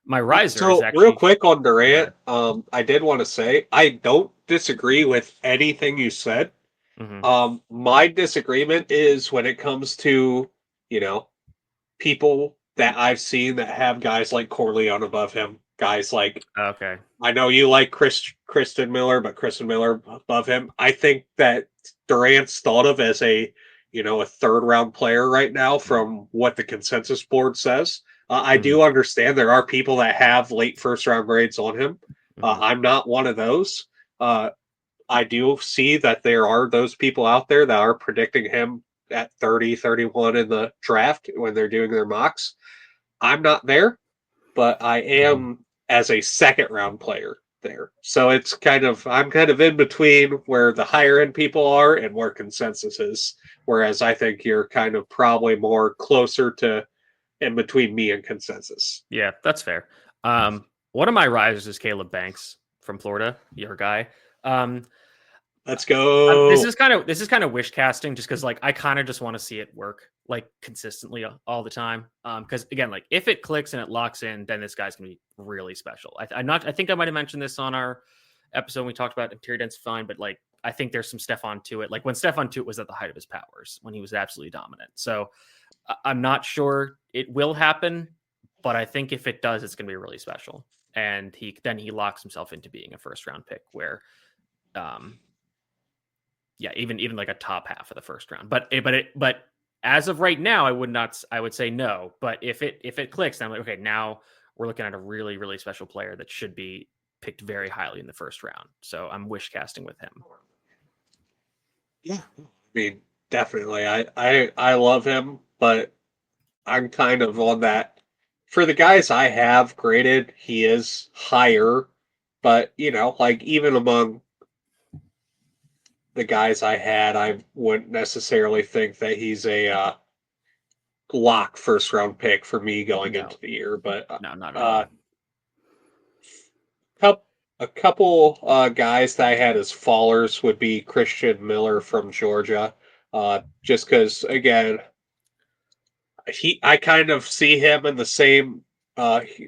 My riser is So real actually. quick on Oh, go Durant, ahead. I did want to say I don't disagree with anything you said. Mm-hmm. My disagreement is when it comes to, you know, people that I've seen that have guys like Corleone above him, guys like, Okay. I know you like Kristen Miller, but Kristen Miller above him. I think that Durant's thought of as a 3rd round player right now from what the consensus board says. I Mm-hmm. do understand there are people that have late 1st round grades on him. Mm-hmm. I'm not one of those. Uh, I do see that there are those people out there that are predicting him at 30, 31 in the draft when they're doing their mocks. I'm not there, but I Mm-hmm. am as a 2nd round player there. So I'm kind of in between where the higher end people are and where consensus is. Whereas I think you're kind of probably more closer to in between me and consensus. Yeah, that's fair. One of my risers is Caleb Banks from Florida, your guy. Um, Let's This go. is kind of wish casting, just because like I kind of just want to see it work like consistently all the time. Because again, like if it clicks and it locks in, then this guy's gonna be really special. I think I might have mentioned this on our episode when we talked about interior dense fine, but like I think there's some Stefan to it. Like when Stefan to it was at the height of his powers, when he was absolutely dominant. So I'm not sure it will happen, but I think if it does, it's gonna be really special. And he locks himself into being a first round pick where um yeah, even like a top half of the first round. But as of right now, I would say no. But if it clicks, then I'm like, okay, now we're looking at a really, really special player that should be picked very highly in the first round. So I'm wish casting with him. Yeah. I mean, definitely. I love him, but I'm kind of on that. For the guys I have graded, he is higher, but like even among the guys I had, I wouldn't necessarily think that he's a lock first round pick for me going No, into the year. But no, not at uh, all. coup- a couple guys that I had as fallers would be Christian Miller from Georgia, just because again I kind of see him in the same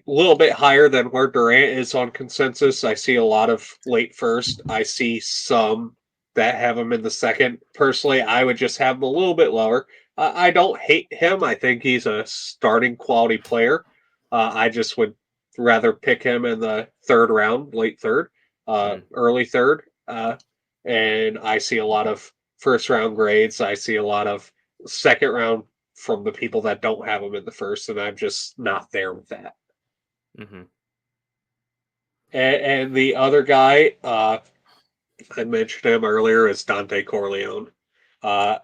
little bit higher than where Durant is on consensus. I see a lot of late first. I see some that have him in the second. Personally, I would just have him a little bit lower. I don't hate him. I think he's a starting quality player. I just would rather pick him in the third round, late third, Mm, early third. And I see a lot of first round grades. I see a lot of second round from the people that don't have them in the first, and I'm just not there with that. hmm And the other guy, I mentioned him earlier, is Dante Corleone. Uh,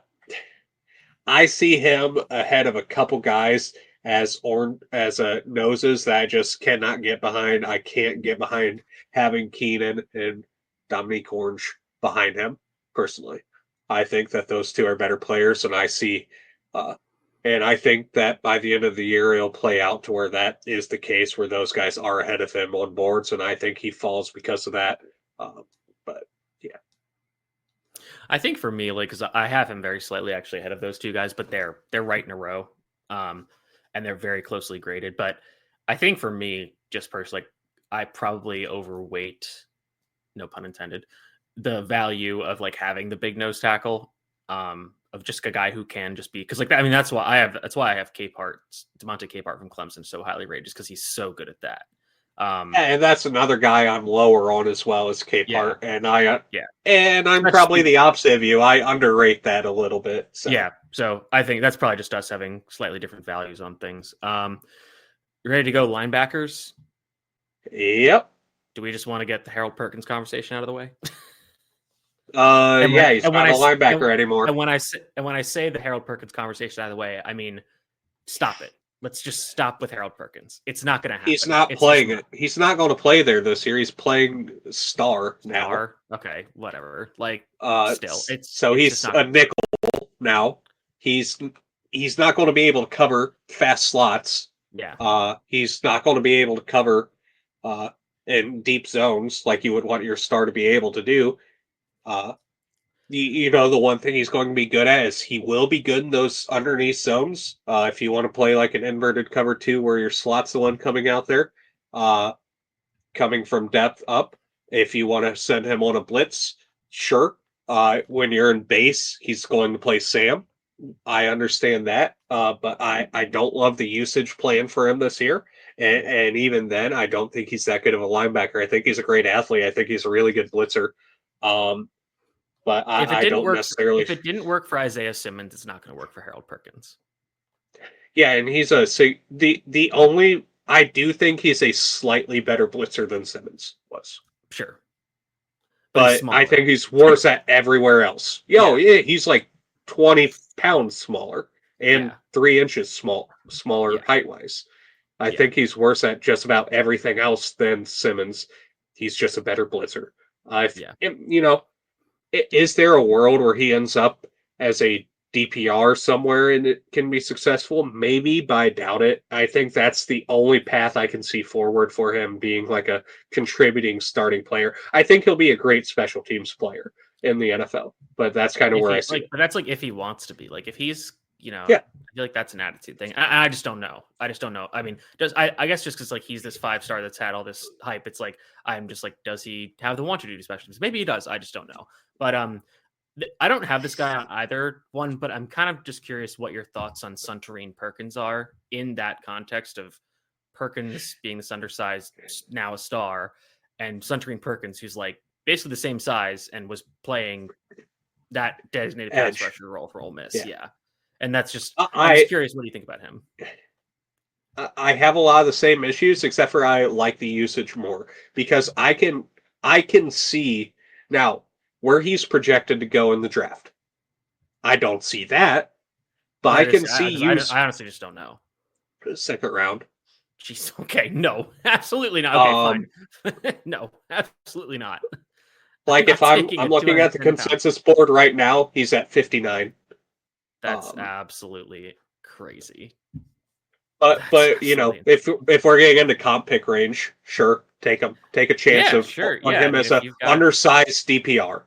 I see him ahead of a couple guys as noses that I just cannot get behind. I can't get behind having Keenan and Dominique Orange behind him personally. I think that those two are better players, uh, and I think that by the end of the year it'll play out to where that is the case, where those guys are ahead of him on boards, and I think he falls because of that. But yeah, I think for me, like, because I have him very slightly actually ahead of those two guys, but they're right in a row, um, and they're very closely graded. But I think for me, just personally, like, I probably overweight, no pun intended, the value of like having the big nose tackle, of just a guy who can just be, because like I mean that's why I have Capehart, Demonte Capehart from Clemson so highly rated, just because he's so good at that. and that's another guy I'm lower on as well as Yeah, Capehart, yeah, and I'm that's just probably the opposite of you. I underrate that a little bit. So yeah. So I think that's probably just us having slightly different values on things. You ready to go linebackers? yep. Do we just want to get the Harold Perkins conversation out of the way? Yeah, he's And when not I a s- linebacker anymore. and when I say the Harold Perkins conversation out of the way, I mean stop it. Let's just stop with Harold Perkins. It's not going to He's happen. not It's just playing not. it. He's not going to play there this year. He's playing star now. Star. Okay, whatever. Like still, So it's just he's not a going to work. nickel now. He's he's not going to be able to cover fast slots. Yeah. He's not going to be able to cover uh, in deep zones like you would want your star to be able to do. Uh, the one thing he's going to be good at is he will be good in those underneath zones. If you want to play like an inverted cover two, where your slot's the one coming out there, uh, coming from depth up. If you want to send him on a blitz, sure. When you're in base, he's going to play Sam. I understand that, but I don't love the usage plan for him this year. And even then, I don't think he's that good of a linebacker. I think he's a great athlete. I think he's a really good blitzer. Um, but I don't necessarily. If it didn't work for Isaiah Simmons, it's not going to work for Harold Perkins. Yeah, and he's the only I do think he's a slightly better blitzer than Simmons was. Sure, but he's But I smaller. think he's worse at everywhere else. Yo, Yeah. yeah, he's like 20 pounds smaller and Yeah. 3 inches smaller Yeah. height wise. I Yeah. think he's worse at just about everything else than Simmons. He's just a better blitzer. I've, Yeah. you know, is there a world where he ends up as a DPR somewhere and it can be successful? Maybe, but I doubt it. I think that's the only path I can see forward for him being like a contributing starting player. I think he'll be a great special teams player. in the NFL. But that's kind of If where I he see like, it. but that's like if he wants to be. Like if he's, Yeah, I feel like that's an attitude thing. I just don't know. I just don't know. I mean, I guess just because like he's this 5-star that's had all this hype, it's like I'm just like, does he have the want to do special teams? Maybe he does. I just don't know. But I don't have this guy on either one, but I'm kind of just curious what your thoughts on Suntarine Perkins are in that context of Perkins being this undersized, now a star, and Suntarine Perkins, who's like basically the same size and was playing that designated pass edge. rusher role for Ole Miss. Yeah, Yeah. And that's just, I'm just I curious, what do you think about him? I have a lot of the same issues, except for I like the usage more because I can see now where he's projected to go in the draft. I don't see that, but I can see Because use I honestly just don't know. second round. Jeez, okay, no, absolutely not. Okay, fine. Um, No, absolutely not. I'm like if not taking I'm a looking at the 210-pound. consensus board right now, he's at 59. That's Um, absolutely crazy. but That's but absolutely if we're getting into comp pick range, sure, take him, take a chance yeah, of sure. on Yeah, I him mean, as if a you've got undersized DPR.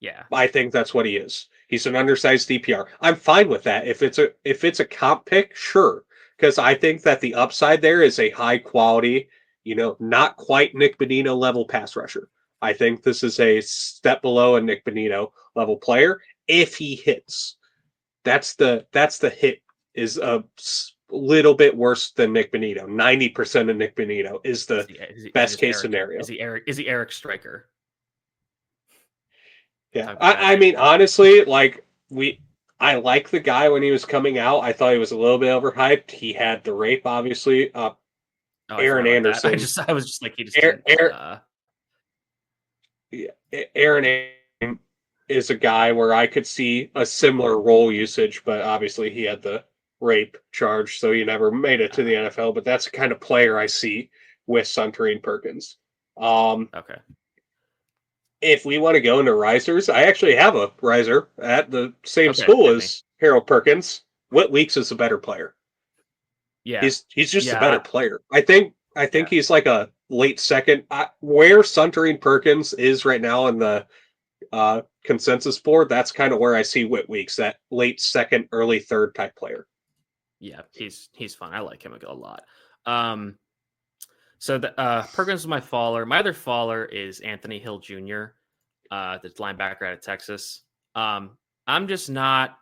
yeah, I think that's what he is. He's an undersized DPR. I'm fine with that. If it's a comp pick, sure, because I think that the upside there is a high quality, not quite Nick Bonito level pass rusher. I think this is a step below a Nick Bonito level player if he hits. That's the hit is a little bit worse than Nick Bonito. 90% of Nick Bonito is the is he best just case Eric? scenario. Is he Eric Striker? Yeah, Talk about that I type mean, of guy. honestly, I like the guy when he was coming out. I thought he was a little bit overhyped. He had the rape, obviously. Oh, I forgot Aaron about that. Anderson, I was just like, he just Aaron, didn't. yeah, Aaron Anderson is a guy where I could see a similar role usage, but obviously he had the rape charge, so he never made it to the NFL. But that's the kind of player I see with Suntarine Perkins. Um, Okay. if we want to go into risers, I actually have a riser at the same Okay. school Hit me. as Harold Perkins. Whit Weeks is a better player. Yeah. He's just a Yeah. better player. I think Yeah. he's like a late second. Where Suntarine Perkins is right now in the consensus board, that's kind of where I see Whit Weeks, that late second, early third type player. Yeah. He's fun. I like him a lot. Um, so the Perkins is my faller. My other faller is Anthony Hill Jr., the linebacker out of Texas. I'm just not.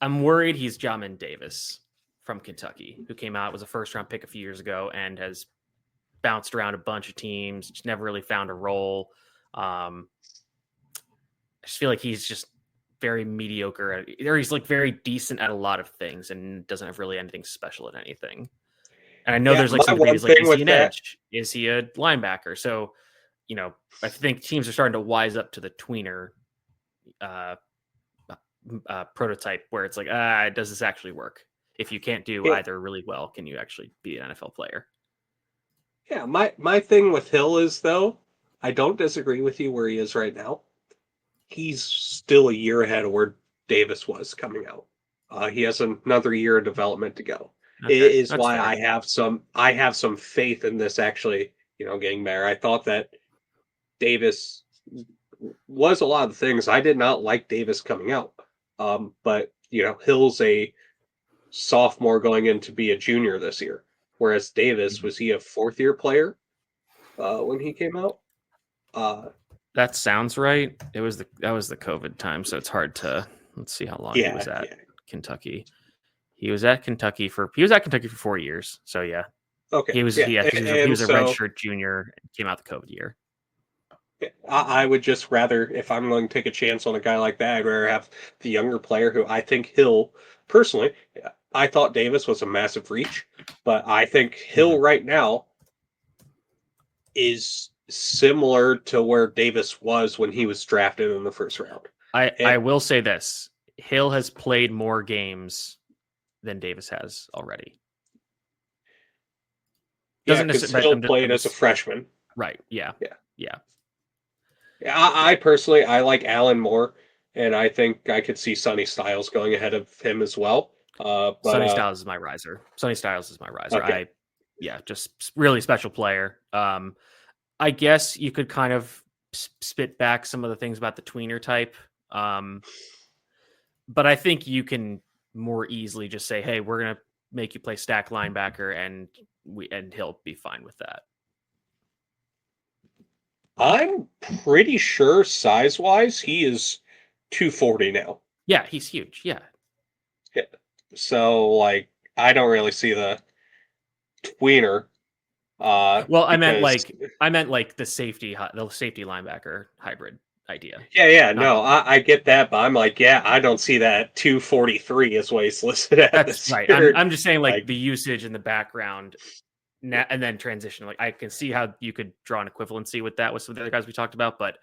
I'm worried he's Jamin Davis from Kentucky, who came out, was a first round pick a few years ago, and has bounced around a bunch of teams, just never really found a role. I just feel like he's just very mediocre or he's like very decent at a lot of things and doesn't have really anything special at anything. And I know Yeah, there's like my some debate one is like, thing is he with an that, edge? Is he a linebacker? So, I think teams are starting to wise up to the tweener uh, prototype where it's like, does this actually work? If you can't do yeah, either really well, can you actually be an NFL player? yeah, my thing with Hill is though, I don't disagree with you where he is right now. He's still a year ahead of where Davis was coming out. He has another year of development to go. It Okay, is that's why fair. I have some faith in this actually, getting better. I thought that Davis was a lot of things. I did not like Davis coming out. But Hill's a sophomore going in to be a junior this year. Whereas Davis, Mhm. was he a fourth year player when he came out? Uh, That sounds right. That was the COVID time, so it's hard to let's see how long he yeah, was at yeah. Kentucky. He was at Kentucky for 4 years. So yeah, Okay, he was yeah. yeah because he And was a so redshirt junior and came out the COVID year. I would just rather, if I'm going to take a chance on a guy like that, I'd rather have the younger player who I think Hill, personally, I thought Davis was a massive reach, but I think Mhm. Hill right now is similar to where Davis was when he was drafted in the first round. I It, will say this: Hill has played more games than Davis has already. yeah, Doesn't because necessarily, but Hill played I'm as a just freshman. right. Yeah, Yeah. yeah. Yeah, I personally, I like Allen more, and I think I could see Sonny Styles going ahead of him as well. But Sonny Styles is my riser. Sonny Styles is my riser. okay. Yeah, just really special player. I guess you could kind of spit back some of the things about the tweener type. But I think you can more easily just say, "Hey, we're gonna make you play stack linebacker," and he'll be fine with that. I'm pretty sure size-wise, he is 240 now. Yeah, he's huge. Yeah. Yeah. So, like, I don't really see the tweener, Well, because I meant like the safety linebacker hybrid idea. yeah, Not no, I get that, but I'm like, yeah, I don't see that 243 is what he's listed at That's this right. year. I'm just saying like Like, the usage in the background and then transition. Like I can see how you could draw an equivalency with that with some of the other guys we talked about, but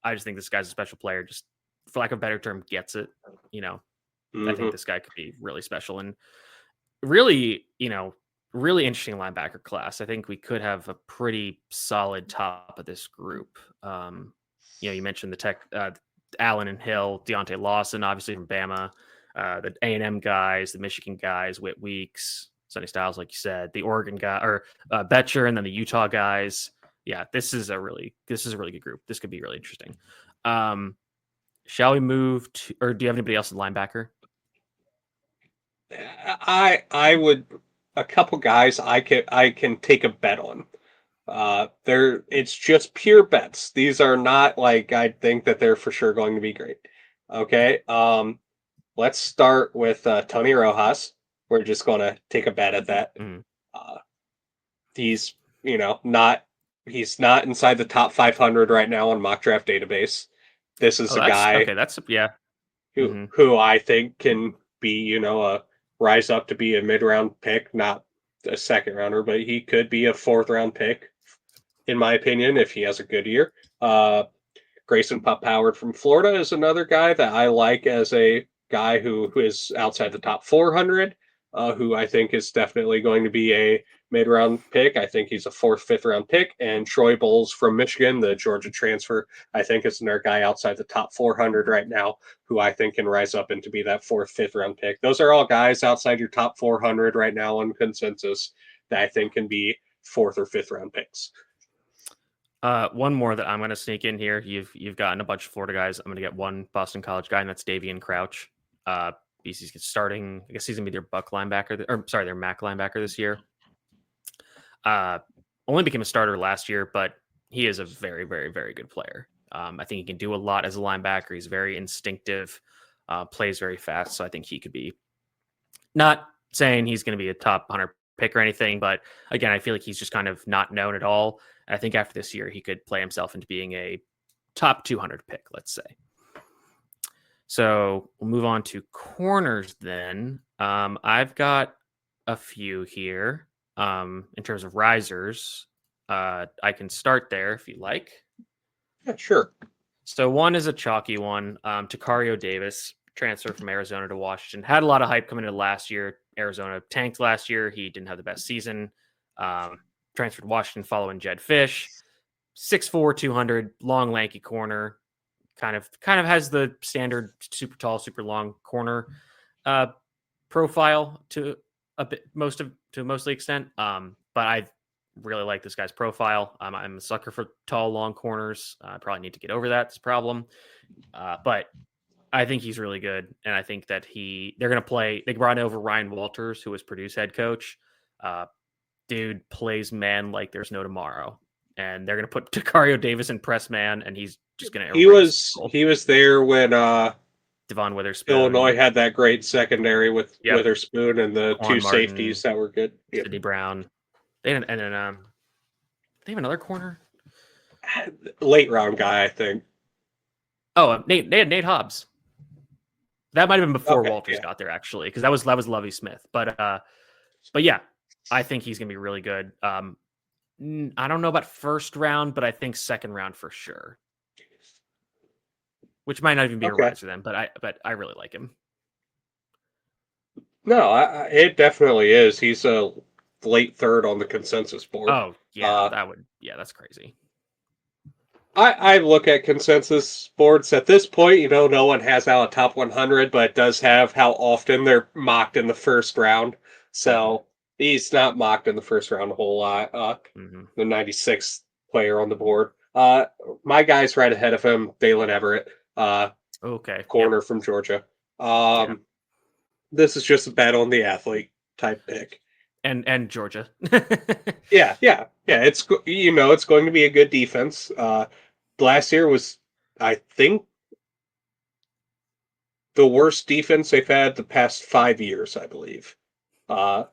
I just think this guy's a special player. Just for lack of a better term, gets it. You know, I think mhm. this guy could be really special and really, really interesting linebacker class. I think we could have a pretty solid top of this group. You mentioned the tech, Allen and Hill, Deontay Lawson, obviously from Bama, the A&M guys, the Michigan guys, Whit Weeks, Sonny Styles, like you said, the Oregon guy or Betcher, and then the Utah guys. Yeah, this is a really good group. This could be really interesting. Shall we move to, or do you have anybody else in linebacker? I would, a couple guys I can take a bet on. They're it's just pure bets. These are not like I think that they're for sure going to be great. Okay. Let's start with Tony Rojas. We're just going to take a bet at that. Mm. Uh, he's not he's not inside the top 500 right now on mock draft database. This is Oh, a that's guy okay. That's yeah. who Hmm. who I think can be a rise up to be a mid round pick, not a second rounder, but he could be a fourth round pick in my opinion if he has a good year. Grayson Pup Howard from Florida is another guy that I like as a guy who is outside the top 400, who I think is definitely going to be a mid round pick. I think he's a fourth, fifth round pick. And Troy Bowles from Michigan, the Georgia transfer, I think is another guy outside the top 400 right now who I think can rise up and to be that fourth, fifth round pick. Those are all guys outside your top 400 right now on consensus that I think can be fourth or fifth round picks. One more that I'm going to sneak in here. You've gotten a bunch of Florida guys. I'm going to get one Boston College guy, and that's Davian Crouch. BC's starting. I guess he's going to be their Buck linebacker, or sorry, their Mac linebacker this year. Only became a starter last year, but he is a very, very, very good player. I think he can do a lot as a linebacker. He's very instinctive, plays very fast. So I think he could be, not saying he's going to be a top 100 pick or anything, but again, I feel like he's just kind of not known at all. I think after this year, he could play himself into being a top 200 pick, let's say. So we'll move on to corners then. I've got a few here in terms of risers. I can start there if you like. Yeah, sure. So one is a chalky one. Tacario Davis, transfer from Arizona to Washington. Had a lot of hype coming into last year. Arizona tanked last year. He didn't have the best season. Transferred to Washington following Jed Fish. 6'4", 200, long, lanky corner. Kind of has the standard super tall, super long corner profile to a bit, to mostly extent. But I really like this guy's profile. I'm a sucker for tall, long corners. I probably need to get over that problem. But I think he's really good, and I think that they're going to play. They brought over Ryan Walters, who was Purdue's head coach. Dude plays man like there's no tomorrow, and they're going to put Tacario Davis in press man, and he's just going to erase He was there when Devon Witherspoon. Illinois had that great secondary with Yep. Witherspoon and the Quan two Martin, safeties that were good. Yep. Sidney Brown. They have another corner. Late round guy, I think. Oh, they had Nate Hobbs. That might have been before Okay, Walters yeah. got there, actually, because that was Lovie Smith. But yeah, I think he's gonna be really good. I don't know about first round, but I think second round for sure. Which might not even be a Okay. riser then, but I really like him. No, it definitely is. He's a late third on the consensus board. Oh yeah, Uh, that's crazy. I look at consensus boards at this point. No one has out a top 100, but it does have how often they're mocked in the first round. So he's not mocked in the first round a whole lot. Mm-hmm. The 96th player on the board. Uh, my guy's right ahead of him, Dalen Everett, Okay. Yep. corner from Georgia. Yeah. This is just a bet on the athlete type pick. And Georgia. Yeah. It's going to be a good defense. Last year was, I think, the worst defense they've had the past 5 years, I believe. Uh,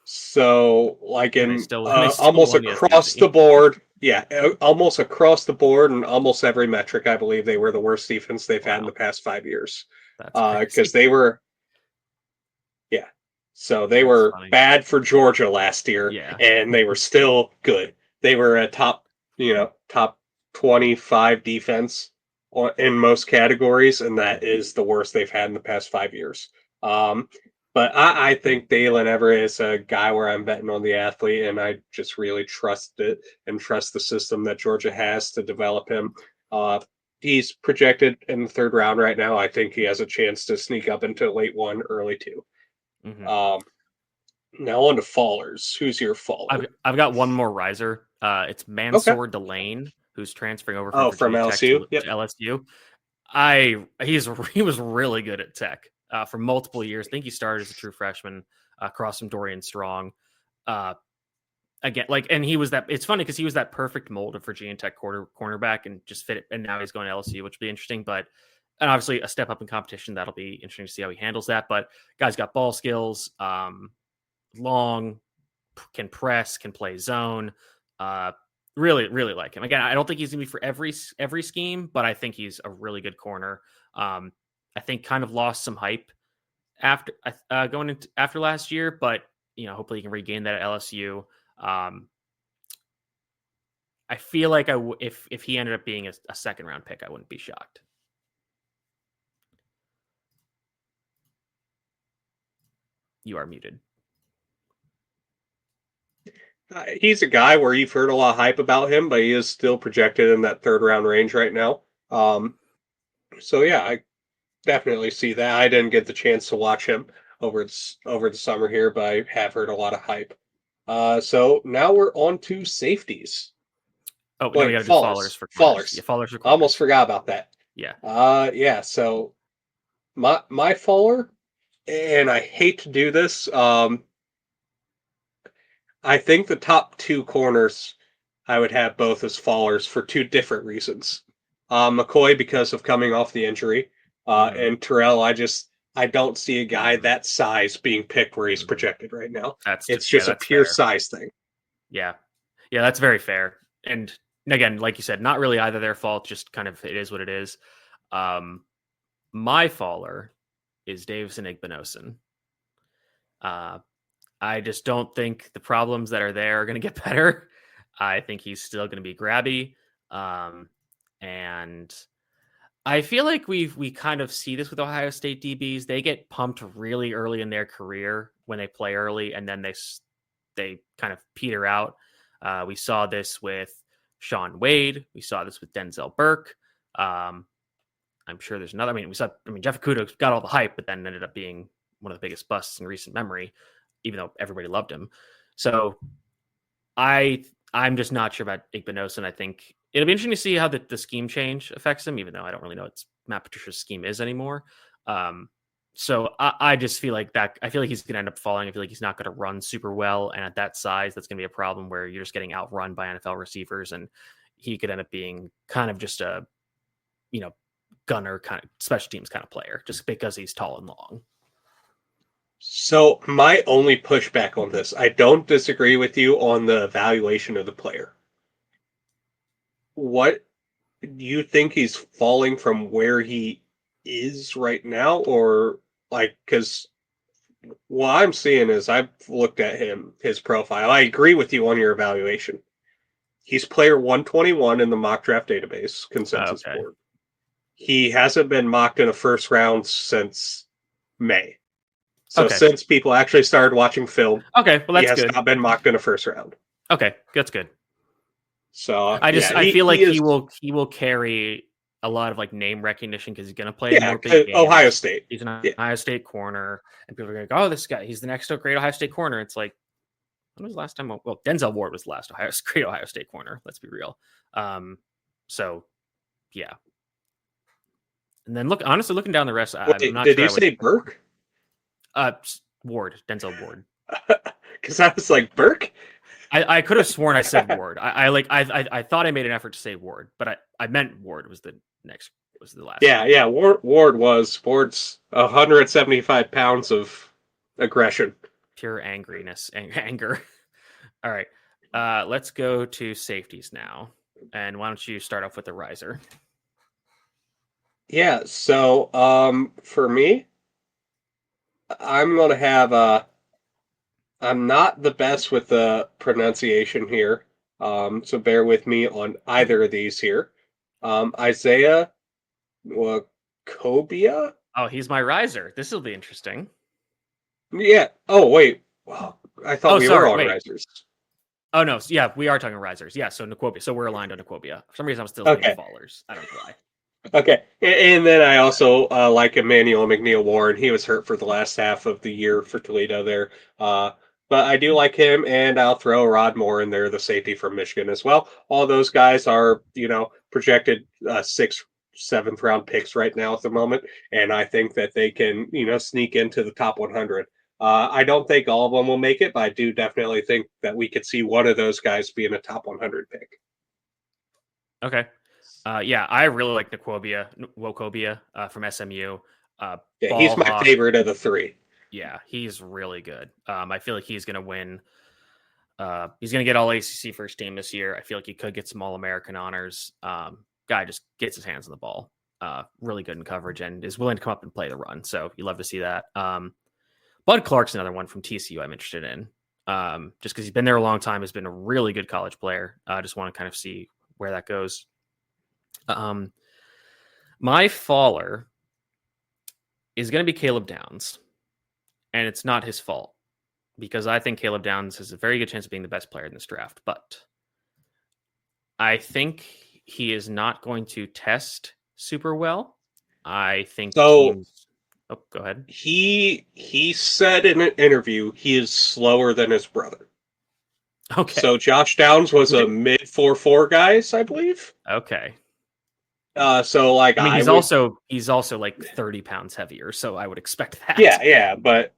so like And they in still and they still almost won the across the SEC. board, yeah, almost across the board and almost every metric, I believe they were the worst defense they've had in the Wow. past 5 years. That's Because crazy. they were, yeah, so they That's were funny. bad for Georgia last year, Yeah. and they were still good. They were a top 25 defense in most categories, and that is the worst they've had in the past 5 years. Um, but I think Dalen Everett is a guy where I'm betting on the athlete, and I just really trust it and trust the system that Georgia has to develop him. Uh, he's projected in the third round right now. I think he has a chance to sneak up into late one, early two. Hmm. Um, now on to fallers. Who's your faller? I've got one more riser. It's Okay. Mansour Delane, who's transferring over from Oh, from Virginia Tech LSU. to Yep. LSU. He was really good at Tech for multiple years. I think he started as a true freshman across from Dorian Strong. Uh, Again, like, and he was that. It's funny because he was that perfect mold of Virginia Tech cornerback and just fit it. And now he's going to LSU, which will be interesting. But and obviously a step up in competition. That'll be interesting to see how he handles that. But guy's got ball skills, long, can press, can play zone. Uh, really, really like him. Again, I don't think he's gonna be for every scheme, but I think he's a really good corner. I think kind of lost some hype after going into after last year, but hopefully he can regain that at LSU. Um, I feel like if he ended up being a second round pick, I wouldn't be shocked. You are muted. He's a guy where you've heard a lot of hype about him, but he is still projected in that third round range right now. So yeah, I definitely see that. I didn't get the chance to watch him over the summer here, but I have heard a lot of hype. So now we're on to safeties. Oh, no, we got Wait, to do fallers fallers, for corners. Yeah, fallers. fallers for I almost corners. forgot about that. Yeah. Yeah. So my faller, and I hate to do this. I think the top two corners I would have both as fallers for two different reasons. McCoy because of coming off the injury, Hmm. and Terrell. I don't see a guy Hmm. that size being picked where he's Hmm. projected right now. That's It's yeah, just a that's pure fair. size thing. Yeah. Yeah, that's very fair. And again, like you said, not really either their fault, just kind of it is what it is. Um, my faller is Davison Igbinosun. Uh, I just don't think the problems that are there are going to get better. I think he's still going to be grabby. And I feel like we kind of see this with Ohio State DBs. They get pumped really early in their career when they play early, and then they kind of peter out. We saw this with Sean Wade. We saw this with Denzel Burke. Um, I'm sure there's another. Jeff Okuda got all the hype, but then ended up being one of the biggest busts in recent memory, even though everybody loved him. So I'm just not sure about Igbenogson. I think it'll be interesting to see how the scheme change affects him, even though I don't really know what Matt Patricia's scheme is anymore. Um, so I just feel like that. I feel like he's going to end up falling. I feel like he's not going to run super well, and at that size, that's going to be a problem where you're just getting outrun by NFL receivers, and he could end up being kind of just a you know gunner kind of special teams kind of player, just because he's tall and long. So my only pushback on this, I don't disagree with you on the evaluation of the player. What do you think he's falling from where he is right now, or like because what I'm seeing is I've looked at his profile. I agree with you on your evaluation. He's player 121 in the mock draft database consensus Okay. board. He hasn't been mocked in a first round since May. So Okay. since people actually started watching film, Okay. Well, he that's has good. not been mocked in a first round. Okay, that's good. So I yeah, I feel like he is he will carry a lot of like name recognition because he's going to play in yeah more big Ohio games. State. He's an Yeah, Ohio State corner, and people are going to go, "Oh, this guy, he's the next great Ohio State corner." It's like When was the last time? Well, Denzel Ward was the last great Ohio State corner. Let's be real. So yeah. And then honestly, looking down the rest, I'm Wait, not did sure you I would. say Burke? Ward, Denzel Ward. Because I was like, Burke? I could have sworn I said Ward. I thought I made an effort to say Ward, but I meant Ward was the last Yeah, name. yeah. Ward's 175 pounds of aggression. Pure angriness, anger. All right, let's go to safeties now. And why don't you start off with the riser? Yeah, so for me, I'm gonna have I'm not the best with the pronunciation here. So bear with me on either of these here. Isaiah Wacobia? Oh, he's my riser. This will be interesting. Yeah. Oh wait. Wow. I thought Oh, we were sorry. on Wait. risers. Oh no. Yeah, we are talking risers. Yeah. So Naquobia. So we're aligned on Naquobia. For some reason, I'm still thinking Okay. fallers. I don't know why. Okay. And then I also like Emmanuel McNeil Warren. He was hurt for the last half of the year for Toledo there. Uh, but I do like him, and I'll throw Rod Moore in there, the safety from Michigan as well. All those guys are, projected sixth, seventh round picks right now at the moment, and I think that they can, sneak into the top 100. I don't think all of them will make it, but I do definitely think that we could see one of those guys being a top 100 pick. Okay. Yeah, I really like Wokobia from SMU. Yeah, Ball he's my hawk. favorite of the three. Yeah, he's really good. I feel like he's going to win. He's going to get all ACC first team this year. I feel like he could get some All American honors. Guy just gets his hands on the ball. Really good in coverage and is willing to come up and play the run. So you love to see that. Bud Clark's another one from TCU I'm interested in. Just because he's been there a long time, has been a really good college player. I just want to kind of see where that goes. My faller is going to be Caleb Downs, and it's not his fault because I think Caleb Downs has a very good chance of being the best player in this draft, but I think he is not going to test super well. I think So teams. Oh, go ahead. he said in an interview he is slower than his brother. Okay. So Josh Downs was a mid 4.4 guys, I believe. Okay. So like I mean, I he's would, also like 30 pounds heavier, so I would expect that. yeah, but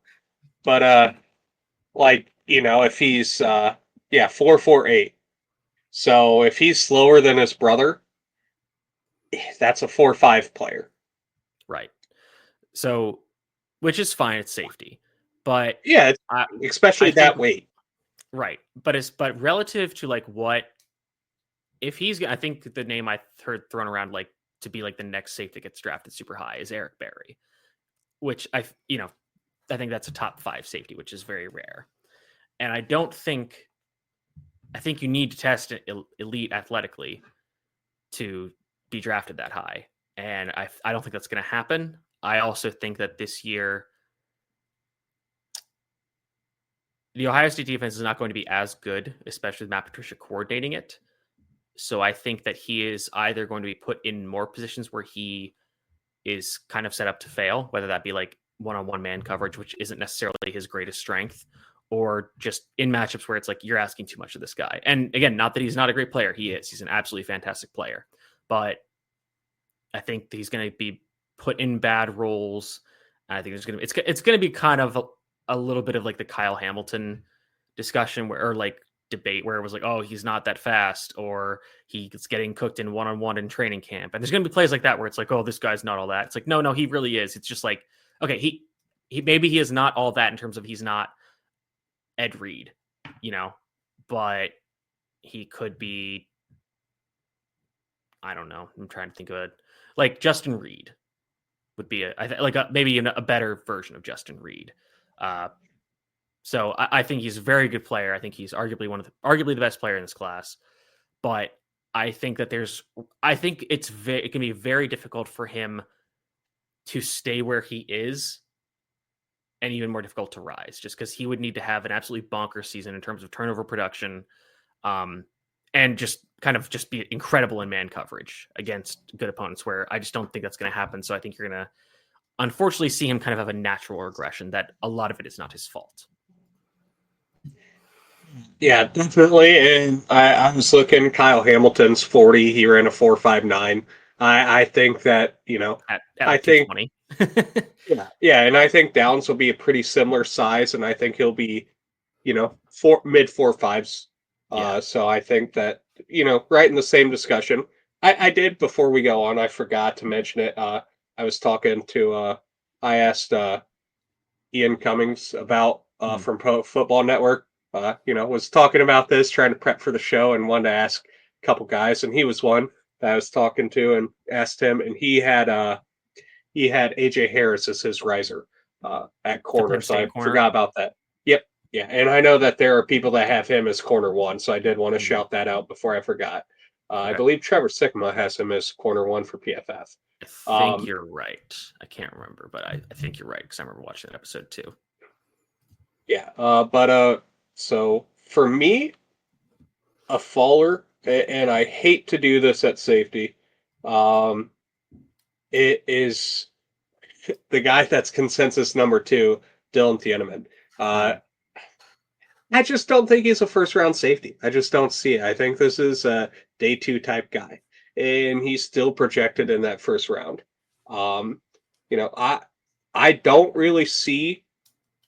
like if he's 4.48, so if he's slower than his brother, that's a 4.5 player. Right. So, which is fine. It's safety, but Yeah, I especially I think that weight. right. But relative to like what if he's I think the name I heard thrown around like to be like the next safety that gets drafted super high is Eric Berry, which I think that's a top 5 safety, which is very rare. And I think you need to test elite athletically to be drafted that high. And I don't think that's going to happen. I also think that this year the Ohio State defense is not going to be as good, especially with Matt Patricia coordinating it. So I think that he is either going to be put in more positions where he is kind of set up to fail, whether that be like one-on-one man coverage, which isn't necessarily his greatest strength, or just in matchups where it's like you're asking too much of this guy. And again, not that he's not a great player. He is. He's an absolutely fantastic player. But I think he's going to be put in bad roles. I think it's going to be kind of a little bit of like the Kyle Hamilton discussion or like debate where it was like, oh, he's not that fast, or he's getting cooked in one-on-one in training camp. And there's going to be plays like that where it's like, oh, this guy's not all that. It's like, no, he really is. It's just like, okay, he maybe he is not all that in terms of he's not Ed Reed, but he could be, I don't know. I'm trying to think of it. Like Justin Reed would be maybe a better version of Justin Reed. So I think he's a very good player. I think he's arguably the best player in this class. But I think that it can be very difficult for him to stay where he is, and even more difficult to rise, just because he would need to have an absolutely bonkers season in terms of turnover production, and just be incredible in man coverage against good opponents. Where I just don't think that's going to happen. So I think you're going to unfortunately see him kind of have a natural regression that a lot of it is not his fault. Yeah, definitely. And I was looking, Kyle Hamilton's 40. He ran a 4.59. I think that, At I like think, 220. yeah, and I think Downs will be a pretty similar size, and I think he'll be, four mid 4.5s. Yeah. So I think that, right in the same discussion. I did before we go on, I forgot to mention it. I was talking to, I asked Ian Cummings about Mm. from Pro Football Network. Was talking about this, trying to prep for the show, and wanted to ask a couple guys, and he was one that I was talking to and asked him, and he had AJ Harris as his riser at The corner, Penn so I State corner. forgot about that. Yep, yeah, and I know that there are people that have him as corner one, so I did want to Mm. shout that out before I forgot. I Okay. believe Trevor Sickma has him as corner one for PFF. I think Um, you're right. I can't remember, but I think you're right because I remember watching that episode too. yeah, so for me, a faller, and I hate to do this at safety. Um, it is the guy that's consensus number two, Dylan Thieneman. Uh, Mm. I just don't think he's a first round safety. I just don't see it. I think this is a day two type guy, and he's still projected in that first round. Um, I don't really see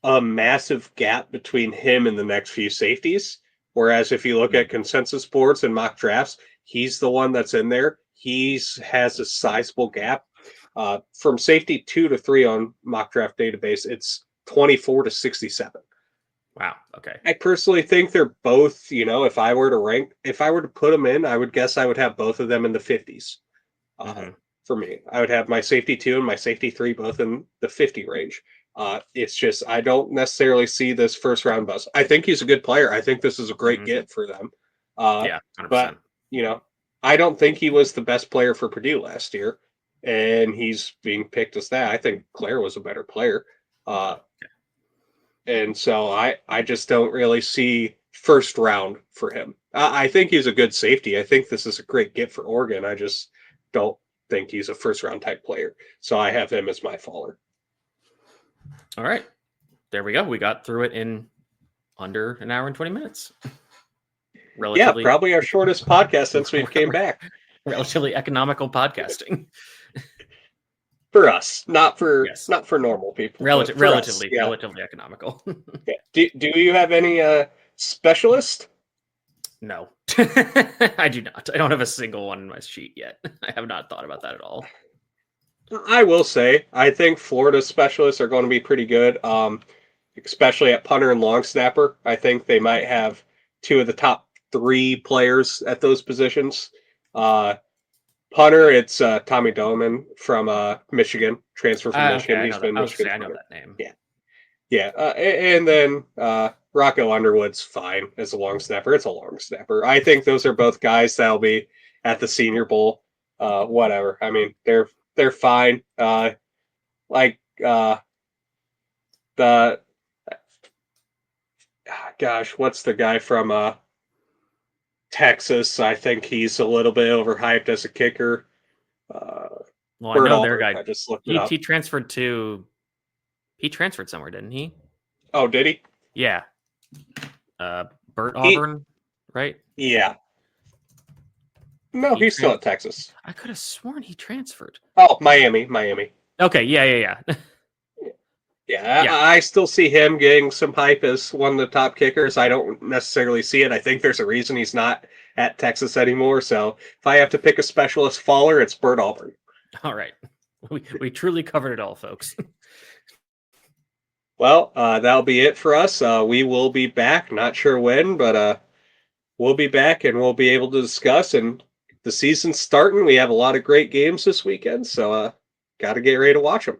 a massive gap between him and the next few safeties. Whereas if you look Mm. at consensus boards and mock drafts, he's the one that's in there. He's has a sizable gap. From safety 2 to 3 on mock draft database, it's 24 to 67. Wow. Okay. I personally think they're both, if I were to put them in, I would guess I would have both of them in the 50s. Uh, Mm-hmm. for me, I would have my safety 2 and my safety 3 both in the 50 range. It's just, I don't necessarily see this first round bust. I think he's a good player. I think this is a great Mm-hmm. get for them. Uh, Yeah. but, 100%. I don't think he was the best player for Purdue last year. And he's being picked as that. I think Claire was a better player. Uh, and so I just don't really see first round for him. I think he's a good safety. I think this is a great get for Oregon. I just don't think he's a first round type player. So I have him as my faller. All right. There we go. We got through it in under an hour and 20 minutes. Yeah, Relatively, probably our shortest podcast since we've came back. relatively economical podcasting. For us, not for Yes. normal people, but for us. Yeah. Relatively economical. Yeah. Do you have any specialist? No, I do not. I don't have a single one in my sheet yet. I have not thought about that at all. I will say, I think Florida specialists are going to be pretty good, especially at punter and long snapper. I think they might have two of the top three players at those positions. Uh, punter, it's Tommy Doman from Michigan, transfer from Okay, Michigan. I He's know that. been I was gonna say Michigan's I know punter. that name. Yeah, yeah, and then Rocco Underwood's fine as a long snapper. It's a long snapper. I think those are both guys that'll be at the Senior Bowl. Whatever. I mean, they're fine. Like the gosh, what's the guy from Texas? I think he's a little bit overhyped as a kicker. Uh, Well, I Bert know their Auburn. guy. I just looked it He up. transferred to. He transferred somewhere, didn't he? Oh, did he? Yeah. Bert He Auburn, right? yeah. No, He he's still trans. at Texas. I could have sworn he transferred. Oh, Miami. Okay. Yeah. Yeah, Yeah. I still see him getting some hype as one of the top kickers. I don't necessarily see it. I think there's a reason he's not at Texas anymore. So if I have to pick a specialist faller, it's Bert Auburn. All right. We truly covered it all, folks. Well, that'll be it for us. We will be back. Not sure when, but we'll be back and we'll be able to discuss. And the season's starting. We have a lot of great games this weekend, so got to get ready to watch them.